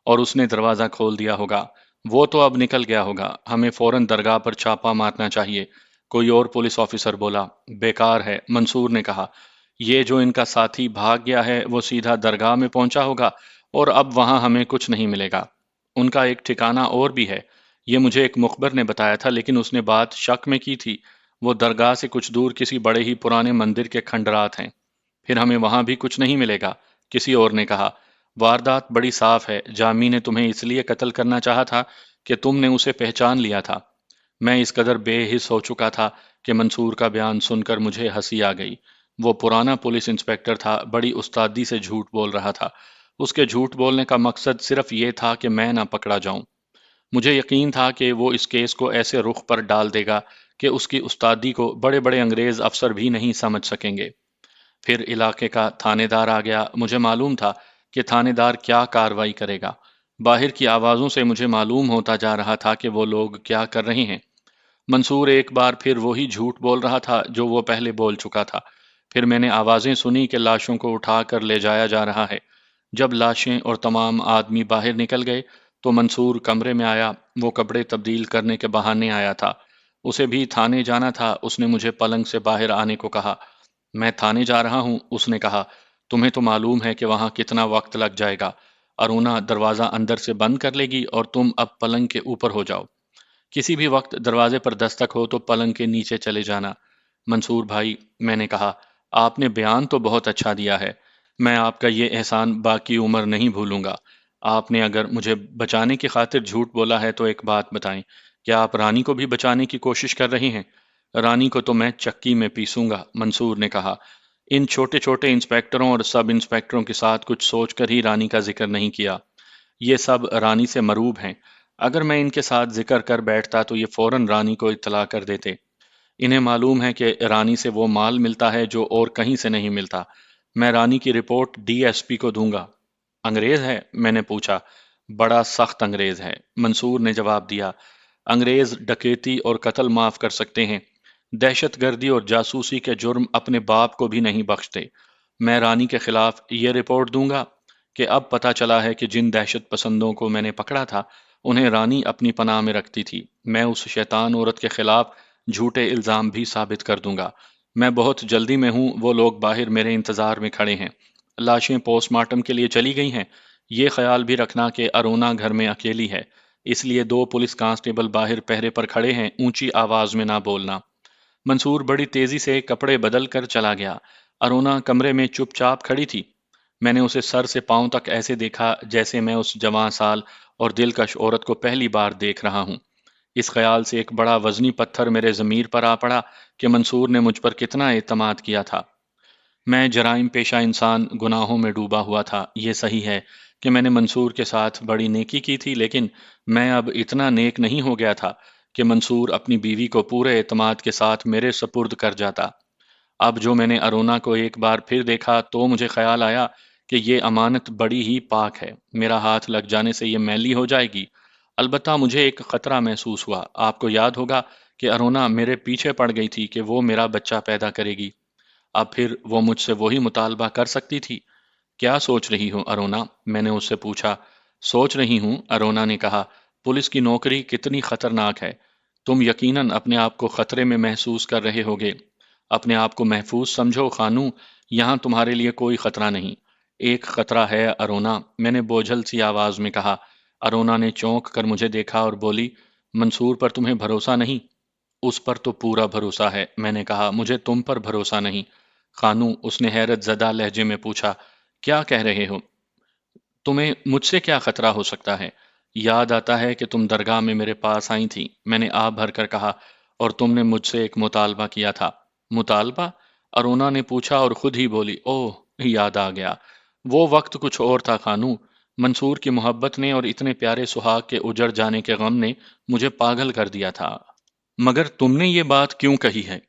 اور اس نے دروازہ کھول دیا ہوگا۔ وہ تو اب نکل گیا ہوگا، ہمیں فوراً درگاہ پر چھاپا مارنا چاہیے، کوئی اور پولیس آفیسر بولا۔ بیکار ہے، منصور نے کہا، یہ جو ان کا ساتھی بھاگ گیا ہے وہ سیدھا درگاہ میں پہنچا ہوگا اور اب وہاں ہمیں کچھ نہیں ملے گا۔ ان کا ایک ٹھکانہ اور بھی ہے، یہ مجھے ایک مخبر نے بتایا تھا، لیکن اس نے بات شک میں کی تھی۔ وہ درگاہ سے کچھ دور کسی بڑے ہی پرانے مندر کے کھنڈرات ہیں۔ پھر ہمیں وہاں بھی کچھ نہیں ملے گا، کسی اور نے کہا۔ واردات بڑی صاف ہے، جامی نے تمہیں اس لیے قتل کرنا چاہا تھا کہ تم نے اسے پہچان لیا تھا۔ میں اس قدر بے حس ہو چکا تھا کہ منصور کا بیان سن کر مجھے ہنسی آ گئی۔ وہ پرانا پولیس انسپکٹر تھا، بڑی استادی سے جھوٹ بول رہا تھا۔ اس کے جھوٹ بولنے کا مقصد صرف یہ تھا کہ میں نہ پکڑا جاؤں۔ مجھے یقین تھا کہ وہ اس کیس کو ایسے رخ پر ڈال دے گا کہ اس کی استادی کو بڑے بڑے انگریز افسر بھی نہیں سمجھ سکیں گے۔ پھر علاقے کا تھانے دار آ گیا۔ مجھے معلوم تھا کہ تھانے دار کیا کارروائی کرے گا۔ باہر کی آوازوں سے مجھے معلوم ہوتا جا رہا تھا کہ وہ لوگ کیا کر رہے ہیں۔ منصور ایک بار پھر وہی جھوٹ بول رہا تھا جو وہ پہلے بول چکا تھا۔ پھر میں نے آوازیں سنی کہ لاشوں کو اٹھا کر لے جایا جا رہا ہے۔ جب لاشیں اور تمام آدمی باہر نکل گئے تو منصور کمرے میں آیا۔ وہ کپڑے تبدیل کرنے کے بہانے آیا تھا۔ اسے بھی تھانے جانا تھا۔ اس نے مجھے پلنگ سے باہر آنے کو کہا۔ میں تھانے جا رہا ہوں، اس نے کہا۔ تمہیں تو معلوم ہے کہ وہاں کتنا وقت لگ جائے گا۔ ارونا دروازہ اندر سے بند کر لے گی اور تم اب پلنگ کے اوپر ہو جاؤ۔ کسی بھی وقت دروازے پر دستک ہو تو پلنگ کے نیچے چلے جانا۔ منصور بھائی، میں نے کہا، آپ نے بیان تو بہت اچھا دیا ہے۔ میں آپ کا یہ احسان باقی عمر نہیں بھولوں گا۔ آپ نے اگر مجھے بچانے کی خاطر جھوٹ بولا ہے تو ایک بات بتائیں، کیا آپ رانی کو بھی بچانے کی کوشش کر رہے ہیں؟ رانی کو تو میں چکی میں پیسوں گا، منصور نے کہا۔ ان چھوٹے چھوٹے انسپیکٹروں اور سب انسپیکٹروں کے ساتھ کچھ سوچ کر ہی رانی کا ذکر نہیں کیا۔ یہ سب رانی سے مروب ہیں۔ اگر میں ان کے ساتھ ذکر کر بیٹھتا تو یہ فوراً رانی کو اطلاع کر دیتے۔ انہیں معلوم ہے کہ رانی سے وہ مال ملتا ہے جو اور کہیں سے نہیں ملتا۔ میں رانی کی رپورٹ ڈی ایس پی کو دوں گا۔ انگریز ہے؟ میں نے پوچھا۔ بڑا سخت انگریز ہے، منصور نے جواب دیا۔ انگریز ڈکیتی اور قتل معاف کر سکتے ہیں، دہشت گردی اور جاسوسی کے جرم اپنے باپ کو بھی نہیں بخشتے۔ میں رانی کے خلاف یہ رپورٹ دوں گا کہ اب پتہ چلا ہے کہ جن دہشت پسندوں کو میں نے پکڑا تھا انہیں رانی اپنی پناہ میں رکھتی تھی۔ میں اس شیطان عورت کے خلاف جھوٹے الزام بھی ثابت کر دوں گا۔ میں بہت جلدی میں ہوں، وہ لوگ باہر میرے انتظار میں کھڑے ہیں۔ لاشیں پوسٹ مارٹم کے لیے چلی گئی ہیں۔ یہ خیال بھی رکھنا کہ ارونا گھر میں اکیلی ہے، اس لیے 2 پولیس کانسٹیبل باہر پہرے پر کھڑے ہیں، اونچی آواز میں نہ بولنا۔ منصور بڑی تیزی سے کپڑے بدل کر چلا گیا۔ ارونا کمرے میں چپ چاپ کھڑی تھی۔ میں نے اسے سر سے پاؤں تک ایسے دیکھا جیسے میں اس جوان سال اور دلکش عورت کو پہلی بار دیکھ رہا ہوں۔ اس خیال سے ایک بڑا وزنی پتھر میرے ضمیر پر آ پڑا کہ منصور نے مجھ پر کتنا اعتماد کیا تھا۔ میں جرائم پیشہ انسان گناہوں میں ڈوبا ہوا تھا۔ یہ صحیح ہے کہ میں نے منصور کے ساتھ بڑی نیکی کی تھی، لیکن میں اب اتنا نیک نہیں ہو گیا تھا کہ منصور اپنی بیوی کو پورے اعتماد کے ساتھ میرے سپرد کر جاتا۔ اب جو میں نے ارونا کو ایک بار پھر دیکھا تو مجھے خیال آیا کہ یہ امانت بڑی ہی پاک ہے، میرا ہاتھ لگ جانے سے یہ میلی ہو جائے گی۔ البتہ مجھے ایک خطرہ محسوس ہوا۔ آپ کو یاد ہوگا کہ ارونا میرے پیچھے پڑ گئی تھی کہ وہ میرا بچہ پیدا کرے گی۔ اب پھر وہ مجھ سے وہی مطالبہ کر سکتی تھی۔ کیا سوچ رہی ہوں ارونا؟ میں نے اس سے پوچھا۔ سوچ رہی ہوں، ارونا نے کہا، پولیس کی نوکری کتنی خطرناک ہے۔ تم یقیناً اپنے آپ کو خطرے میں محسوس کر رہے ہوگے۔ اپنے آپ کو محفوظ سمجھو خانو، یہاں تمہارے لیے کوئی خطرہ نہیں۔ ایک خطرہ ہے ارونا، میں نے بوجھل سی آواز میں کہا۔ ارونا نے چونک کر مجھے دیکھا اور بولی، منصور پر تمہیں بھروسہ نہیں؟ اس پر تو پورا بھروسہ ہے، میں نے کہا، مجھے تم پر بھروسہ نہیں۔ خانو، اس نے حیرت زدہ لہجے میں پوچھا، کیا کہہ رہے ہو؟ تمہیں مجھ سے کیا خطرہ ہو سکتا ہے؟ یاد آتا ہے کہ تم درگاہ میں میرے پاس آئی تھی، میں نے آہ بھر کر کہا، اور تم نے مجھ سے ایک مطالبہ کیا تھا۔ مطالبہ؟ ارونا نے پوچھا اور خود ہی بولی، اوہ، یاد آ گیا۔ وہ وقت کچھ اور تھا خانو۔ منصور کی محبت نے اور اتنے پیارے سہاگ کے اجڑ جانے کے غم نے مجھے پاگل کر دیا تھا۔ مگر تم نے یہ بات کیوں کہی ہے؟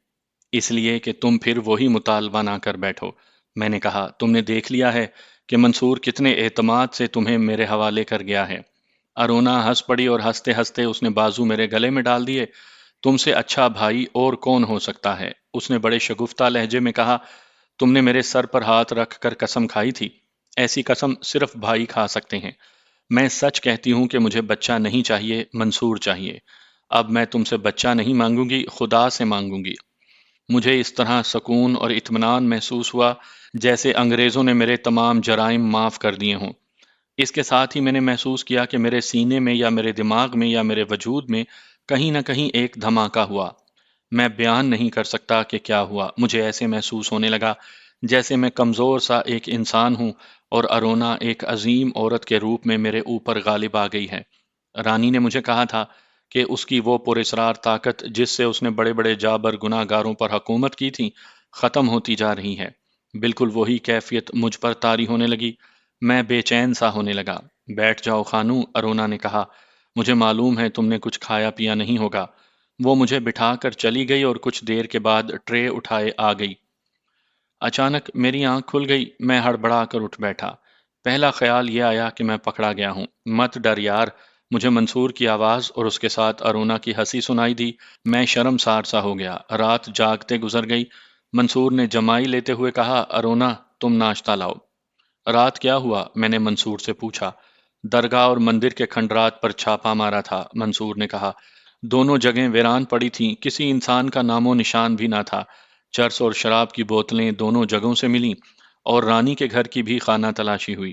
اس لیے کہ تم پھر وہی مطالبہ نہ کر بیٹھو۔ میں نے کہا، تم نے دیکھ لیا ہے کہ منصور کتنے اعتماد سے تمہیں میرے حوالے کر گیا ہے۔ ارونا ہنس پڑی اور ہنستے ہنستے اس نے بازو میرے گلے میں ڈال دیے۔ تم سے اچھا بھائی اور کون ہو سکتا ہے؟ اس نے بڑے شگفتہ لہجے میں کہا۔ تم نے میرے سر پر ہاتھ رکھ کر قسم کھائی تھی۔ ایسی قسم صرف بھائی کھا سکتے ہیں۔ میں سچ کہتی ہوں کہ مجھے بچہ نہیں چاہیے، منصور چاہیے۔ اب میں تم سے بچہ نہیں مانگوں گی، خدا سے مانگوں گی۔ مجھے اس طرح سکون اور اطمینان محسوس ہوا جیسے انگریزوں نے میرے تمام جرائم معاف کر دیے ہوں۔ اس کے ساتھ ہی میں نے محسوس کیا کہ میرے سینے میں یا میرے دماغ میں یا میرے وجود میں کہیں نہ کہیں ایک دھماکہ ہوا۔ میں بیان نہیں کر سکتا کہ کیا ہوا۔ مجھے ایسے محسوس ہونے لگا جیسے میں کمزور سا ایک انسان ہوں اور ارونا ایک عظیم عورت کے روپ میں میرے اوپر غالب آ گئی ہے۔ رانی نے مجھے کہا تھا کہ اس کی وہ پراسرار طاقت جس سے اس نے بڑے بڑے جابر گناہ گاروں پر حکومت کی تھی ختم ہوتی جا رہی ہے۔ بالکل وہی کیفیت مجھ پر طاری ہونے لگی۔ میں بے چین سا ہونے لگا۔ بیٹھ جاؤ خانو، ارونا نے کہا، مجھے معلوم ہے تم نے کچھ کھایا پیا نہیں ہوگا۔ وہ مجھے بٹھا کر چلی گئی اور کچھ دیر کے بعد ٹرے اٹھائے آ گئی۔ اچانک میری آنکھ کھل گئی، میں ہڑبڑا کر اٹھ بیٹھا۔ پہلا خیال یہ آیا کہ میں پکڑا گیا ہوں۔ مت ڈر یار، مجھے منصور کی آواز اور اس کے ساتھ ارونا کی ہنسی سنائی دی۔ میں شرمسار سا ہو گیا۔ رات جاگتے گزر گئی۔ منصور نے جمائی لیتے ہوئے کہا، ارونا تم ناشتہ لاؤ۔ رات کیا ہوا؟ میں نے منصور سے پوچھا۔ درگاہ اور مندر کے کھنڈرات پر چھاپا مارا تھا، منصور نے کہا۔ دونوں جگہیں ویران پڑی تھیں، کسی انسان کا نام و نشان بھی نہ تھا۔ چرس اور شراب کی بوتلیں دونوں جگہوں سے ملیں اور رانی کے گھر کی بھی خانہ تلاشی ہوئی۔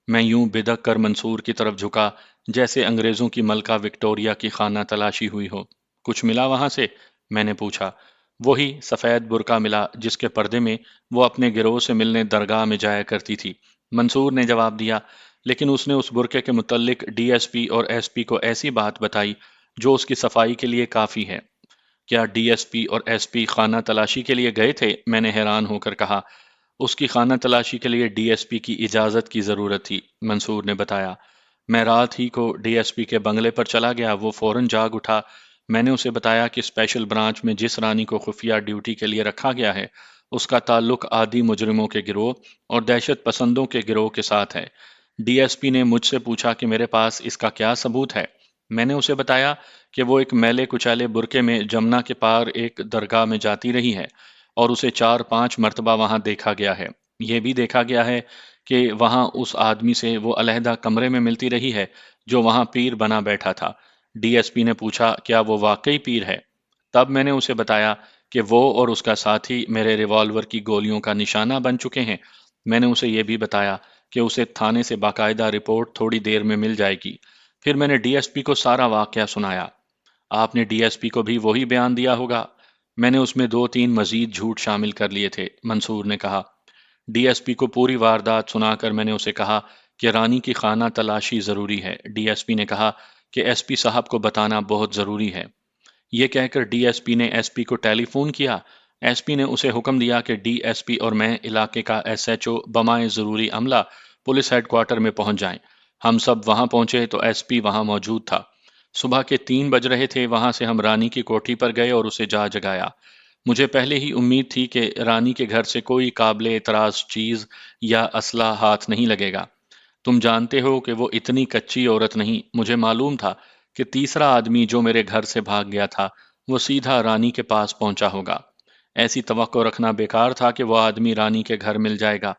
میں یوں بدک کر منصور کی طرف جھکا جیسے انگریزوں کی ملکہ وکٹوریہ کی خانہ تلاشی ہوئی ہو۔ کچھ ملا وہاں سے؟ میں نے پوچھا۔ وہی سفید برقع ملا جس کے پردے میں وہ اپنے گروہ سے ملنے درگاہ میں جایا کرتی تھی، منصور نے جواب دیا، لیکن اس نے اس برقعے کے متعلق ڈی ایس پی اور ایس پی کو ایسی بات بتائی جو اس کی صفائی کے لیے کافی ہے۔ کیا ڈی ایس پی اور ایس پی خانہ تلاشی کے لیے گئے تھے؟ میں نے حیران ہو کر کہا۔ اس کی خانہ تلاشی کے لیے ڈی ایس پی کی اجازت کی ضرورت تھی، منصور نے بتایا۔ میں رات ہی کو ڈی ایس پی کے بنگلے پر چلا گیا، وہ فوراً جاگ اٹھا۔ میں نے اسے بتایا کہ اسپیشل برانچ میں جس رانی کو خفیہ ڈیوٹی کے لیے رکھا گیا ہے اس کا تعلق عادی مجرموں کے گروہ اور دہشت پسندوں کے گروہ کے ساتھ ہے۔ ڈی ایس پی نے مجھ سے پوچھا کہ میرے پاس اس کا کیا ثبوت ہے۔ میں نے اسے بتایا کہ وہ ایک میلے کچالے برقعے میں جمنا کے پار ایک درگاہ میں جاتی رہی ہے اور اسے 4-5 مرتبہ وہاں دیکھا گیا ہے۔ یہ بھی دیکھا گیا ہے کہ وہاں اس آدمی سے وہ علیحدہ کمرے میں ملتی رہی ہے جو وہاں پیر بنا بیٹھا تھا۔ ڈی ایس پی نے پوچھا، کیا وہ واقعی پیر ہے؟ تب میں نے اسے بتایا کہ وہ اور اس کا ساتھی میرے ریوالور کی گولیوں کا نشانہ بن چکے ہیں۔ میں نے اسے یہ بھی بتایا کہ اسے تھانے سے باقاعدہ رپورٹ تھوڑی دیر میں مل جائے گی۔ پھر میں نے ڈی ایس پی کو سارا واقعہ سنایا۔ آپ نے ڈی ایس پی کو بھی وہی بیان دیا ہوگا؟ میں نے اس میں 2-3 مزید جھوٹ شامل کر لیے تھے، منصور نے کہا۔ ڈی ایس پی کو پوری واردات سنا کر میں نے اسے کہا کہ رانی کی خانہ تلاشی ضروری ہے۔ ڈی ایس پی نے کہا کہ ایس پی صاحب کو بتانا بہت ضروری ہے۔ یہ کہہ کر ڈی ایس پی نے ایس پی کو ٹیلی فون کیا۔ ایس پی نے اسے حکم دیا کہ ڈی ایس پی اور میں علاقے کا ایس ایچ او بمائے ضروری عملہ پولیس ہیڈ کوارٹر میں پہنچ جائیں۔ ہم سب وہاں پہنچے تو ایس پی وہاں موجود تھا۔ صبح کے 3 بج رہے تھے۔ وہاں سے ہم رانی کی کوٹھی پر گئے اور اسے جگایا۔ مجھے پہلے ہی امید تھی کہ رانی کے گھر سے کوئی قابل اعتراض چیز یا اسلحہ ہاتھ نہیں لگے گا۔ تم جانتے ہو کہ وہ اتنی کچی عورت نہیں۔ مجھے معلوم تھا کہ تیسرا آدمی جو میرے گھر سے بھاگ گیا تھا وہ سیدھا رانی کے پاس پہنچا ہوگا۔ ایسی توقع رکھنا بیکار تھا کہ وہ آدمی رانی کے گھر مل جائے گا۔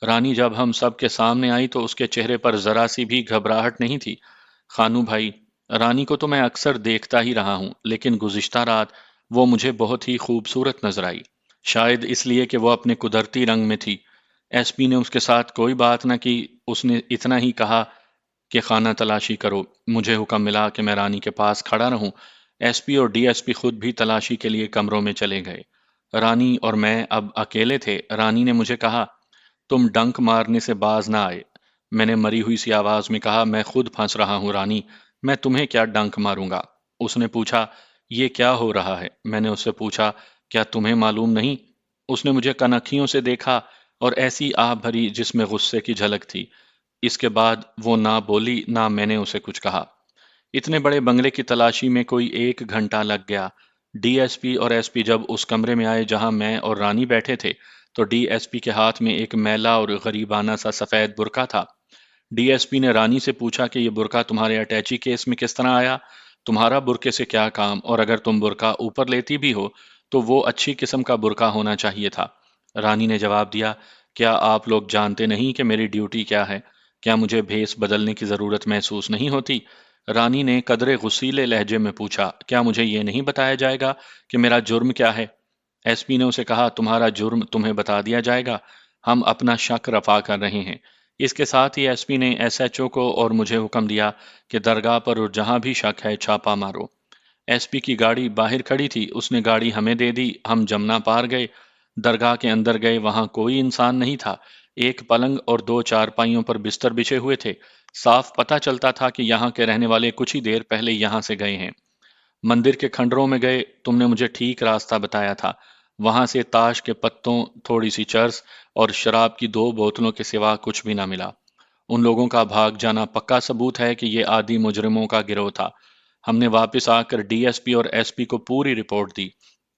رانی جب ہم سب کے سامنے آئی تو اس کے چہرے پر ذرا سی بھی گھبراہٹ نہیں تھی۔ خانو بھائی، رانی کو تو میں اکثر دیکھتا ہی رہا ہوں، لیکن گزشتہ رات وہ مجھے بہت ہی خوبصورت نظر آئی، شاید اس لیے کہ وہ اپنے قدرتی رنگ میں تھی۔ ایس پی نے اس کے ساتھ کوئی بات نہ کی، اس نے اتنا ہی کہا کہ خانہ تلاشی کرو۔ مجھے حکم ملا کہ میں رانی کے پاس کھڑا رہوں۔ ایس پی اور ڈی ایس پی خود بھی تلاشی کے لیے کمروں میں چلے گئے۔ رانی اور میں اب اکیلے تھے۔ رانی نے مجھے کہا، تم ڈنک مارنے سے باز نہ آئے۔ میں نے مری ہوئی سی آواز میں کہا، میں خود پھنس رہا ہوں رانی، میں تمہیں کیا ڈنک ماروں گا؟ اس نے پوچھا، یہ کیا ہو رہا ہے؟ میں نے اس سے پوچھا، کیا تمہیں معلوم نہیں؟ اس نے مجھے کنکھیوں سے دیکھا اور ایسی آہ بھری جس میں غصے کی جھلک تھی۔ اس کے بعد وہ نہ بولی نہ میں نے اسے کچھ کہا۔ اتنے بڑے بنگلے کی تلاشی میں کوئی 1 گھنٹہ لگ گیا۔ ڈی ایس پی اور ایس پی جب اس کمرے میں آئے جہاں میں اور رانی بیٹھے تھے تو ڈی ایس پی کے ہاتھ میں ایک میلا اور غریبانہ سا سفید برقع تھا۔ ڈی ایس پی نے رانی سے پوچھا کہ یہ برقع تمہارے اٹیچی کیس میں کس طرح آیا؟ تمہارا برقعے سے کیا کام؟ اور اگر تم برقع اوپر لیتی بھی ہو تو وہ اچھی قسم کا برقع ہونا چاہیے تھا۔ رانی نے جواب دیا، کیا آپ لوگ جانتے نہیں کہ میری ڈیوٹی کیا ہے؟ کیا مجھے بھیس بدلنے کی ضرورت محسوس نہیں ہوتی؟ رانی نے قدرے غصیلے لہجے میں پوچھا، کیا مجھے یہ نہیں بتایا جائے گا کہ میرا جرم کیا ہے؟ ایس پی نے اسے کہا، تمہارا جرم تمہیں بتا دیا جائے گا، ہم اپنا شک رفع کر رہے ہیں۔ اس کے ساتھ ہی ایس پی نے ایس ایچ او کو اور مجھے حکم دیا کہ درگاہ پر اور جہاں بھی شک ہے چھاپا مارو۔ ایس پی کی گاڑی باہر کھڑی تھی، اس نے گاڑی ہمیں دے دی، ہم جمنا پار گئے۔ درگاہ کے اندر گئے، وہاں کوئی انسان نہیں تھا۔ ایک پلنگ اور دو چارپائیوں پر بستر بچھے ہوئے تھے۔ صاف پتہ چلتا تھا کہ یہاں کے رہنے والے کچھ ہی دیر پہلے یہاں سے گئے ہیں۔ مندر کے کھنڈروں میں گئے، تم نے مجھے ٹھیک راستہ بتایا تھا۔ وہاں سے تاش کے پتوں، تھوڑی سی چرس اور شراب کی 2 بوتلوں کے سوا کچھ بھی نہ ملا۔ ان لوگوں کا بھاگ جانا پکا ثبوت ہے کہ یہ عادی مجرموں کا گروہ تھا۔ ہم نے واپس آ کر ڈی ایس پی اور ایس پی کو پوری رپورٹ دی۔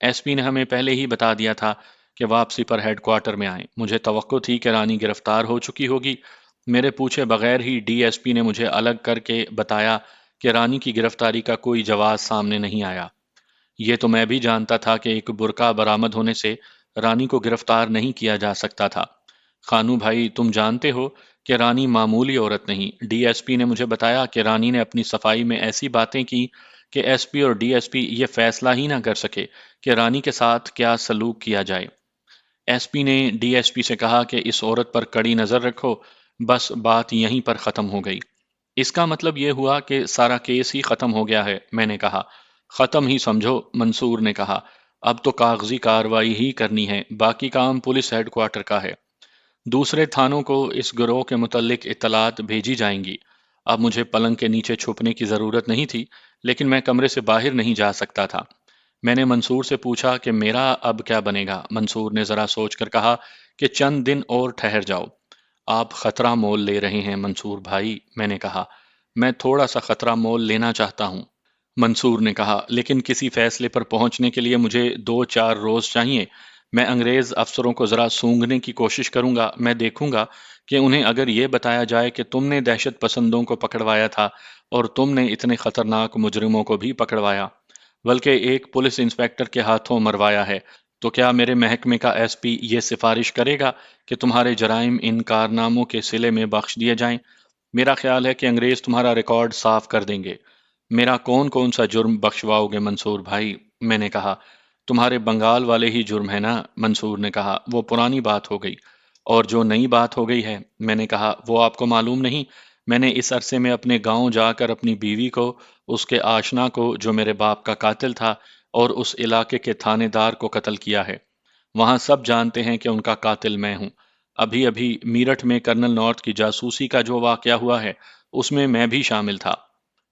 ایس پی نے ہمیں پہلے ہی بتا دیا تھا کہ واپسی پر ہیڈ کوارٹر میں آئیں۔ مجھے توقع تھی کہ رانی گرفتار ہو چکی ہوگی۔ میرے پوچھے بغیر ہی ڈی ایس پی نے مجھے الگ کر کے بتایا کہ رانی کی گرفتاری کا کوئی جواز سامنے نہیں آیا۔ یہ تو میں بھی جانتا تھا کہ ایک برقع برآمد ہونے سے رانی کو گرفتار نہیں کیا جا سکتا تھا۔ خانو بھائی، تم جانتے ہو کہ رانی معمولی عورت نہیں۔ ڈی ایس پی نے مجھے بتایا کہ رانی نے اپنی صفائی میں ایسی باتیں کی کہ ایس پی اور ڈی ایس پی یہ فیصلہ ہی نہ کر سکے کہ رانی کے ساتھ کیا سلوک کیا جائے۔ ایس پی نے ڈی ایس پی سے کہا کہ اس عورت پر کڑی نظر رکھو۔ بس بات یہیں پر ختم ہو گئی۔ اس کا مطلب یہ ہوا کہ سارا کیس ہی ختم ہو گیا ہے، میں نے کہا۔ ختم ہی سمجھو، منصور نے کہا۔ اب تو کاغذی کارروائی ہی کرنی ہے، باقی کام پولیس ہیڈ کوارٹر کا ہے۔ دوسرے تھانوں کو اس گروہ کے متعلق اطلاعات بھیجی جائیں گی۔ اب مجھے پلنگ کے نیچے چھپنے کی ضرورت نہیں تھی، لیکن میں کمرے سے باہر نہیں جا سکتا تھا۔ میں نے منصور سے پوچھا کہ میرا اب کیا بنے گا؟ منصور نے ذرا سوچ کر کہا کہ چند دن اور ٹھہر جاؤ۔ آپ خطرہ مول لے رہے ہیں منصور بھائی، میں نے کہا۔ میں تھوڑا سا خطرہ مول لینا چاہتا ہوں، منصور نے کہا، لیکن کسی فیصلے پر پہنچنے کے لیے مجھے 2-4 روز چاہیے۔ میں انگریز افسروں کو ذرا سونگھنے کی کوشش کروں گا۔ میں دیکھوں گا کہ انہیں اگر یہ بتایا جائے کہ تم نے دہشت پسندوں کو پکڑوایا تھا اور تم نے اتنے خطرناک مجرموں کو بھی پکڑوایا، بلکہ ایک پولیس انسپکٹر کے ہاتھوں مروایا ہے، تو کیا میرے محکمے کا ایس پی یہ سفارش کرے گا کہ تمہارے جرائم ان کارناموں کے صلے میں بخش دیے جائیں؟ میرا خیال ہے کہ انگریز تمہارا ریکارڈ صاف کر دیں گے۔ میرا کون سا جرم بخشواؤ گے منصور بھائی؟ میں نے کہا۔ تمہارے بنگال والے ہی جرم ہے نا، منصور نے کہا۔ وہ پرانی بات ہو گئی۔ اور جو نئی بات ہو گئی ہے، میں نے کہا، وہ آپ کو معلوم نہیں؟ میں نے اس عرصے میں اپنے گاؤں جا کر اپنی بیوی کو، اس کے آشنا کو جو میرے باپ کا قاتل تھا، اور اس علاقے کے تھانے دار کو قتل کیا ہے۔ وہاں سب جانتے ہیں کہ ان کا قاتل میں ہوں۔ ابھی ابھی میرٹھ میں کرنل نارتھ کی جاسوسی کا جو واقعہ ہوا ہے، اس میں بھی شامل تھا۔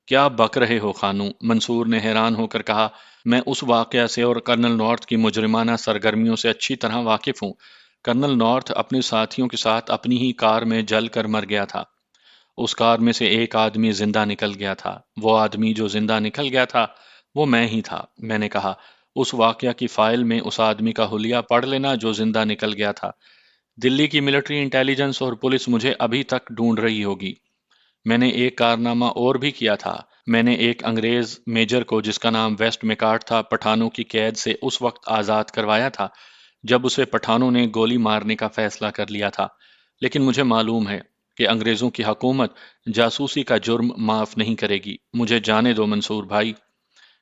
کیا بک رہے ہو خانو؟ منصور نے حیران ہو کر کہا۔ میں اس واقعہ سے اور کرنل نارتھ کی مجرمانہ سرگرمیوں سے اچھی طرح واقف ہوں۔ کرنل نارتھ اپنے ساتھیوں کے ساتھ اپنی ہی کار میں جل کر مر گیا تھا۔ اس کار میں سے ایک آدمی زندہ نکل گیا تھا۔ وہ آدمی جو زندہ نکل گیا تھا، وہ میں ہی تھا، میں نے کہا۔ اس واقعہ کی فائل میں اس آدمی کا حلیہ پڑھ لینا جو زندہ نکل گیا تھا۔ دلی کی ملٹری انٹیلیجنس اور پولیس مجھے ابھی تک ڈھونڈ رہی ہوگی۔ میں نے ایک کارنامہ اور بھی کیا تھا۔ میں نے ایک انگریز میجر کو، جس کا نام ویسٹ میکارٹ تھا، پٹھانوں کی قید سے اس وقت آزاد کروایا تھا جب اسے پٹھانوں نے گولی مارنے کا فیصلہ کر لیا تھا۔ لیکن مجھے معلوم ہے کہ انگریزوں کی حکومت جاسوسی کا جرم معاف نہیں کرے گی۔ مجھے جانے دو منصور بھائی۔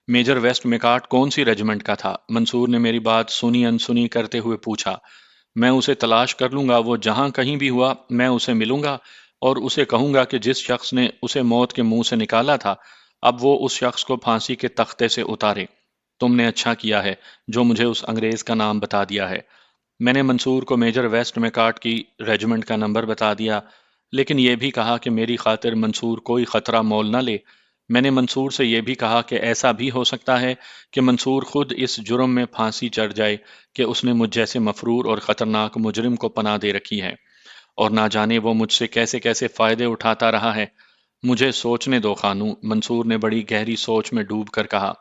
میجر ویسٹ میکارٹ کون سی ریجیمنٹ کا تھا؟ منصور نے میری بات سنی انسنی کرتے ہوئے پوچھا۔ میں اسے تلاش کر لوں گا، وہ جہاں کہیں بھی ہوا میں اسے ملوں گا اور اسے کہوں گا کہ جس شخص نے اسے موت کے منہ سے نکالا تھا، اب وہ اس شخص کو پھانسی کے تختے سے اتارے۔ تم نے اچھا کیا ہے جو مجھے اس انگریز کا نام بتا دیا ہے۔ میں نے منصور کو میجر ویسٹ میکارٹ کی ریجیمنٹ کا نمبر بتا دیا، لیکن یہ بھی کہا کہ میری خاطر منصور کوئی خطرہ مول نہ لے۔ میں نے منصور سے یہ بھی کہا کہ ایسا بھی ہو سکتا ہے کہ منصور خود اس جرم میں پھانسی چڑھ جائے کہ اس نے مجھ جیسے مفرور اور خطرناک مجرم کو پناہ دے رکھی ہے، اور نہ جانے وہ مجھ سے کیسے کیسے فائدے اٹھاتا رہا ہے۔ مجھے سوچنے دو خانو، منصور نے بڑی گہری سوچ میں ڈوب کر کہا۔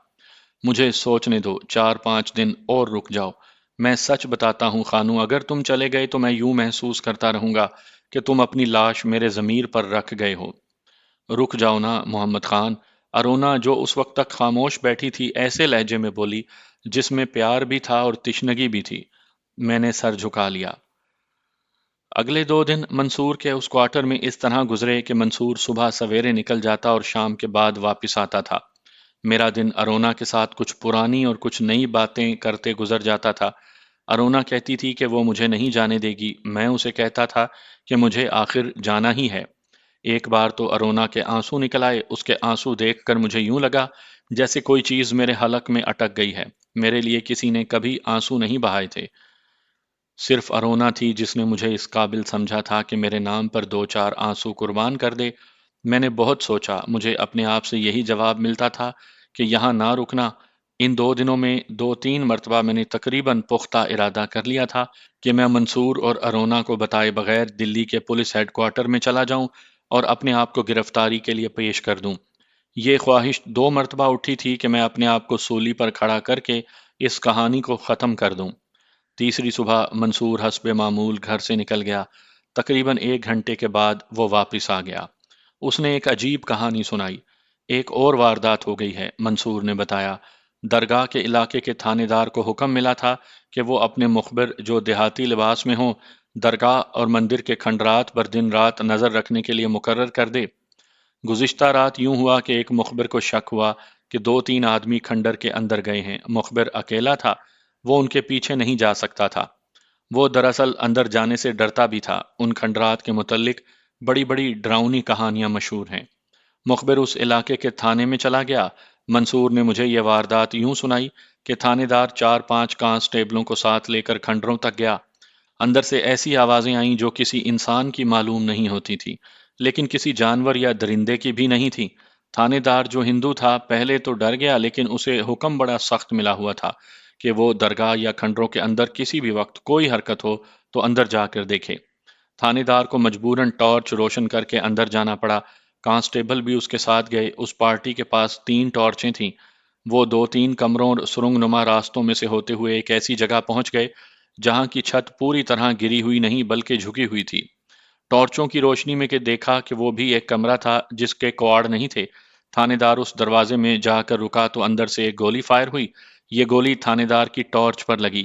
مجھے سوچنے دو، 4-5 دن اور رک جاؤ۔ میں سچ بتاتا ہوں خانو، اگر تم چلے گئے تو میں یوں محسوس کرتا رہوں گا کہ تم اپنی لاش میرے ضمیر پر رکھ گئے ہو۔ رک جاؤ نا محمد خان۔ ارونا، جو اس وقت تک خاموش بیٹھی تھی، ایسے لہجے میں بولی جس میں پیار بھی تھا اور تشنگی بھی تھی۔ میں نے سر جھکا لیا۔ اگلے 2 دن منصور کے اس کوارٹر میں اس طرح گزرے کہ منصور صبح سویرے نکل جاتا اور شام کے بعد واپس آتا تھا۔ میرا دن ارونا کے ساتھ کچھ پرانی اور کچھ نئی باتیں کرتے گزر جاتا تھا۔ ارونا کہتی تھی کہ وہ مجھے نہیں جانے دے گی، میں اسے کہتا تھا کہ مجھے آخر جانا ہی ہے۔ ایک بار تو ارونا کے آنسو نکل آئے۔ اس کے آنسو دیکھ کر مجھے یوں لگا جیسے کوئی چیز میرے حلق میں اٹک گئی ہے۔ میرے لیے کسی نے کبھی آنسو نہیں بہائے تھے۔ صرف ارونا تھی جس نے مجھے اس قابل سمجھا تھا کہ میرے نام پر دو چار آنسو قربان کر دے۔ میں نے بہت سوچا، مجھے اپنے آپ سے یہی جواب ملتا تھا کہ یہاں نہ رکنا۔ ان 2 دنوں میں 2 3 مرتبہ میں نے تقریباً پختہ ارادہ کر لیا تھا کہ میں منصور اور ارونا کو بتائے بغیر دلی کے پولیس ہیڈ کوارٹر میں چلا جاؤں اور اپنے آپ کو گرفتاری کے لیے پیش کر دوں۔ یہ خواہش 2 مرتبہ اٹھی تھی کہ میں اپنے آپ کو سولی پر کھڑا کر کے اس کہانی کو ختم کر دوں۔ تیسری صبح منصور حسب معمول گھر سے نکل گیا۔ تقریباً 1 گھنٹے کے بعد وہ واپس آ گیا۔ اس نے ایک عجیب کہانی سنائی۔ ایک اور واردات ہو گئی ہے، منصور نے بتایا۔ درگاہ کے علاقے کے تھانے دار کو حکم ملا تھا کہ وہ اپنے مخبر جو دیہاتی لباس میں ہوں، درگاہ اور مندر کے کھنڈرات پر دن رات نظر رکھنے کے لیے مقرر کر دے۔ گزشتہ رات یوں ہوا کہ ایک مخبر کو شک ہوا کہ 2 3 آدمی کھنڈر کے اندر گئے ہیں۔ مخبر اکیلا تھا، وہ ان کے پیچھے نہیں جا سکتا تھا۔ وہ دراصل اندر جانے سے ڈرتا بھی تھا۔ ان کھنڈرات کے متعلق بڑی بڑی ڈراؤنی کہانیاں مشہور ہیں۔ مخبر اس علاقے کے تھانے میں چلا گیا۔ منصور نے مجھے یہ واردات یوں سنائی کہ تھانے دار 4 5 کانسٹیبلوں کو ساتھ لے کر کھنڈروں تک گیا۔ اندر سے ایسی آوازیں آئیں جو کسی انسان کی معلوم نہیں ہوتی تھی، لیکن کسی جانور یا درندے کی بھی نہیں تھی۔ تھانے دار جو ہندو تھا پہلے تو ڈر گیا، لیکن اسے حکم بڑا سخت ملا ہوا تھا کہ وہ درگاہ یا کھنڈروں کے اندر کسی بھی وقت کوئی حرکت ہو تو اندر جا کر دیکھے۔ تھانے دار کو مجبوراً ٹارچ روشن کر کے اندر جانا پڑا۔ کانسٹیبل بھی اس کے ساتھ گئے۔ اس پارٹی کے پاس 3 ٹارچیں تھیں۔ وہ 2 3 کمروں اور سرنگ نما راستوں میں سے ہوتے ہوئے ایک ایسی جگہ پہنچ گئے جہاں کی چھت پوری طرح گری ہوئی نہیں بلکہ جھکی ہوئی تھی۔ ٹارچوں کی روشنی میں کہ دیکھا کہ وہ بھی ایک کمرہ تھا جس کے کواڑ نہیں تھے۔ تھانے دار اس دروازے میں جا کر رکا تو اندر سے ایک گولی فائر ہوئی۔ یہ گولی تھانے دار کی ٹارچ پر لگی۔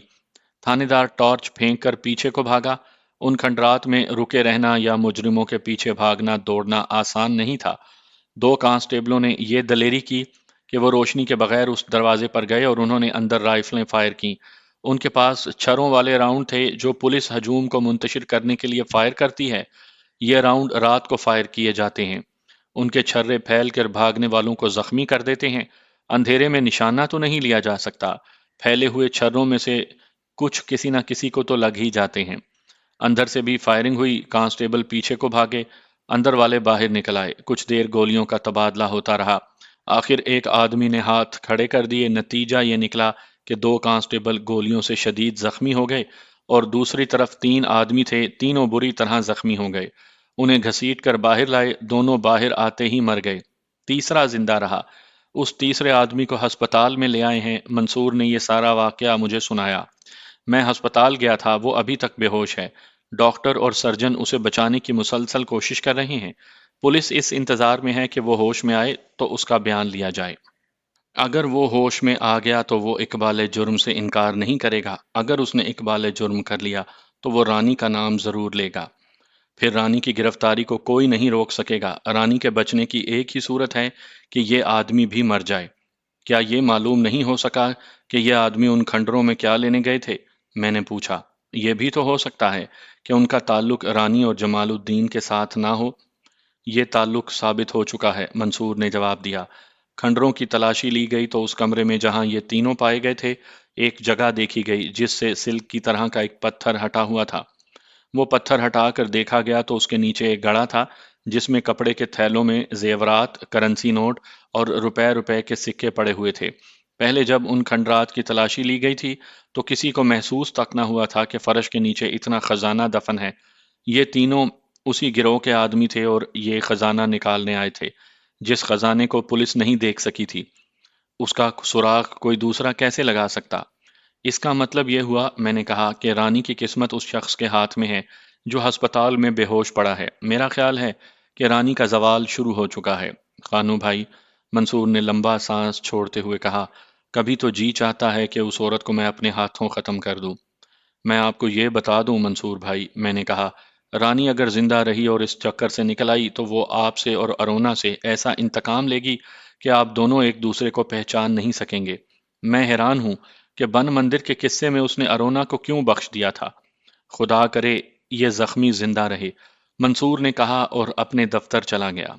تھانے دار ٹارچ پھینک کر پیچھے کو بھاگا۔ ان کھنڈرات میں رکے رہنا یا مجرموں کے پیچھے بھاگنا دوڑنا آسان نہیں تھا۔ 2 کانسٹیبلوں نے یہ دلیری کی کہ وہ روشنی کے بغیر اس دروازے پر گئے اور انہوں نے اندر رائفلیں فائر کیں۔ ان کے پاس چھروں والے راؤنڈ تھے جو پولیس ہجوم کو منتشر کرنے کے لیے فائر کرتی ہے۔ یہ راؤنڈ رات کو فائر کیے جاتے ہیں۔ ان کے چھرے پھیل کر بھاگنے والوں کو زخمی کر دیتے ہیں۔ اندھیرے میں نشانہ تو نہیں لیا جا سکتا۔ پھیلے ہوئے چھروں میں سے کچھ کسی نہ کسی کو تو لگ ہی جاتے ہیں۔ اندر سے بھی فائرنگ ہوئی۔ کانسٹیبل پیچھے کو بھاگے، اندر والے باہر نکل آئے۔ کچھ دیر گولیوں کا تبادلہ ہوتا رہا۔ آخر ایک آدمی نے ہاتھ کھڑے کر دیے۔ نتیجہ یہ نکلا کہ 2 کانسٹیبل گولیوں سے شدید زخمی ہو گئے اور دوسری طرف 3 آدمی تھے، تینوں بری طرح زخمی ہو گئے۔ انہیں گھسیٹ کر باہر لائے، دونوں باہر آتے ہی مر گئے۔ تیسرا زندہ رہا۔ اس تیسرے آدمی کو ہسپتال میں لے آئے ہیں۔ منصور نے یہ سارا واقعہ مجھے سنایا۔ میں ہسپتال گیا تھا، وہ ابھی تک بے ہوش ہے۔ ڈاکٹر اور سرجن اسے بچانے کی مسلسل کوشش کر رہے ہیں۔ پولیس اس انتظار میں ہے کہ وہ ہوش میں آئے تو اس کا بیان لیا جائے۔ اگر وہ ہوش میں آ گیا تو وہ اقبال جرم سے انکار نہیں کرے گا۔ اگر اس نے اقبال جرم کر لیا تو وہ رانی کا نام ضرور لے گا۔ پھر رانی کی گرفتاری کو کوئی نہیں روک سکے گا۔ رانی کے بچنے کی ایک ہی صورت ہے کہ یہ آدمی بھی مر جائے۔ کیا یہ معلوم نہیں ہو سکا کہ یہ آدمی ان کھنڈروں میں کیا لینے گئے تھے؟ میں نے پوچھا۔ یہ بھی تو ہو سکتا ہے کہ ان کا تعلق رانی اور جمال الدین کے ساتھ نہ ہو۔ یہ تعلق ثابت ہو چکا ہے، منصور نے جواب دیا۔ کھنڈروں کی تلاشی لی گئی تو اس کمرے میں جہاں یہ تینوں پائے گئے تھے ایک جگہ دیکھی گئی جس سے سلک کی طرح کا ایک پتھر ہٹا ہوا تھا۔ وہ پتھر ہٹا کر دیکھا گیا تو اس کے نیچے ایک گڑھا تھا جس میں کپڑے کے تھیلوں میں زیورات، کرنسی نوٹ اور روپے کے سکے پڑے ہوئے تھے۔ پہلے جب ان کھنڈرات کی تلاشی لی گئی تھی تو کسی کو محسوس تک نہ ہوا تھا کہ فرش کے نیچے اتنا خزانہ دفن ہے۔ یہ تینوں اسی گروہ کے آدمی تھے اور یہ خزانہ نکالنے آئے تھے جس خزانے کو پولیس نہیں دیکھ سکی تھی۔ اس کا سراغ کوئی دوسرا کیسے لگا سکتا؟ اس کا مطلب یہ ہوا، میں نے کہا، کہ رانی کی قسمت اس شخص کے ہاتھ میں ہے جو ہسپتال میں بے ہوش پڑا ہے۔ میرا خیال ہے کہ رانی کا زوال شروع ہو چکا ہے۔ خانو بھائی، منصور نے لمبا سانس چھوڑتے ہوئے کہا، کبھی تو جی چاہتا ہے کہ اس عورت کو میں اپنے ہاتھوں ختم کر دوں۔ میں آپ کو یہ بتا دوں منصور بھائی، میں نے کہا، رانی اگر زندہ رہی اور اس چکر سے نکل آئی تو وہ آپ سے اور ارونا سے ایسا انتقام لے گی کہ آپ دونوں ایک دوسرے کو پہچان نہیں سکیں گے۔ میں حیران ہوں کہ بن مندر کے قصے میں اس نے ارونا کو کیوں بخش دیا تھا۔ خدا کرے یہ زخمی زندہ رہے، منصور نے کہا اور اپنے دفتر چلا گیا۔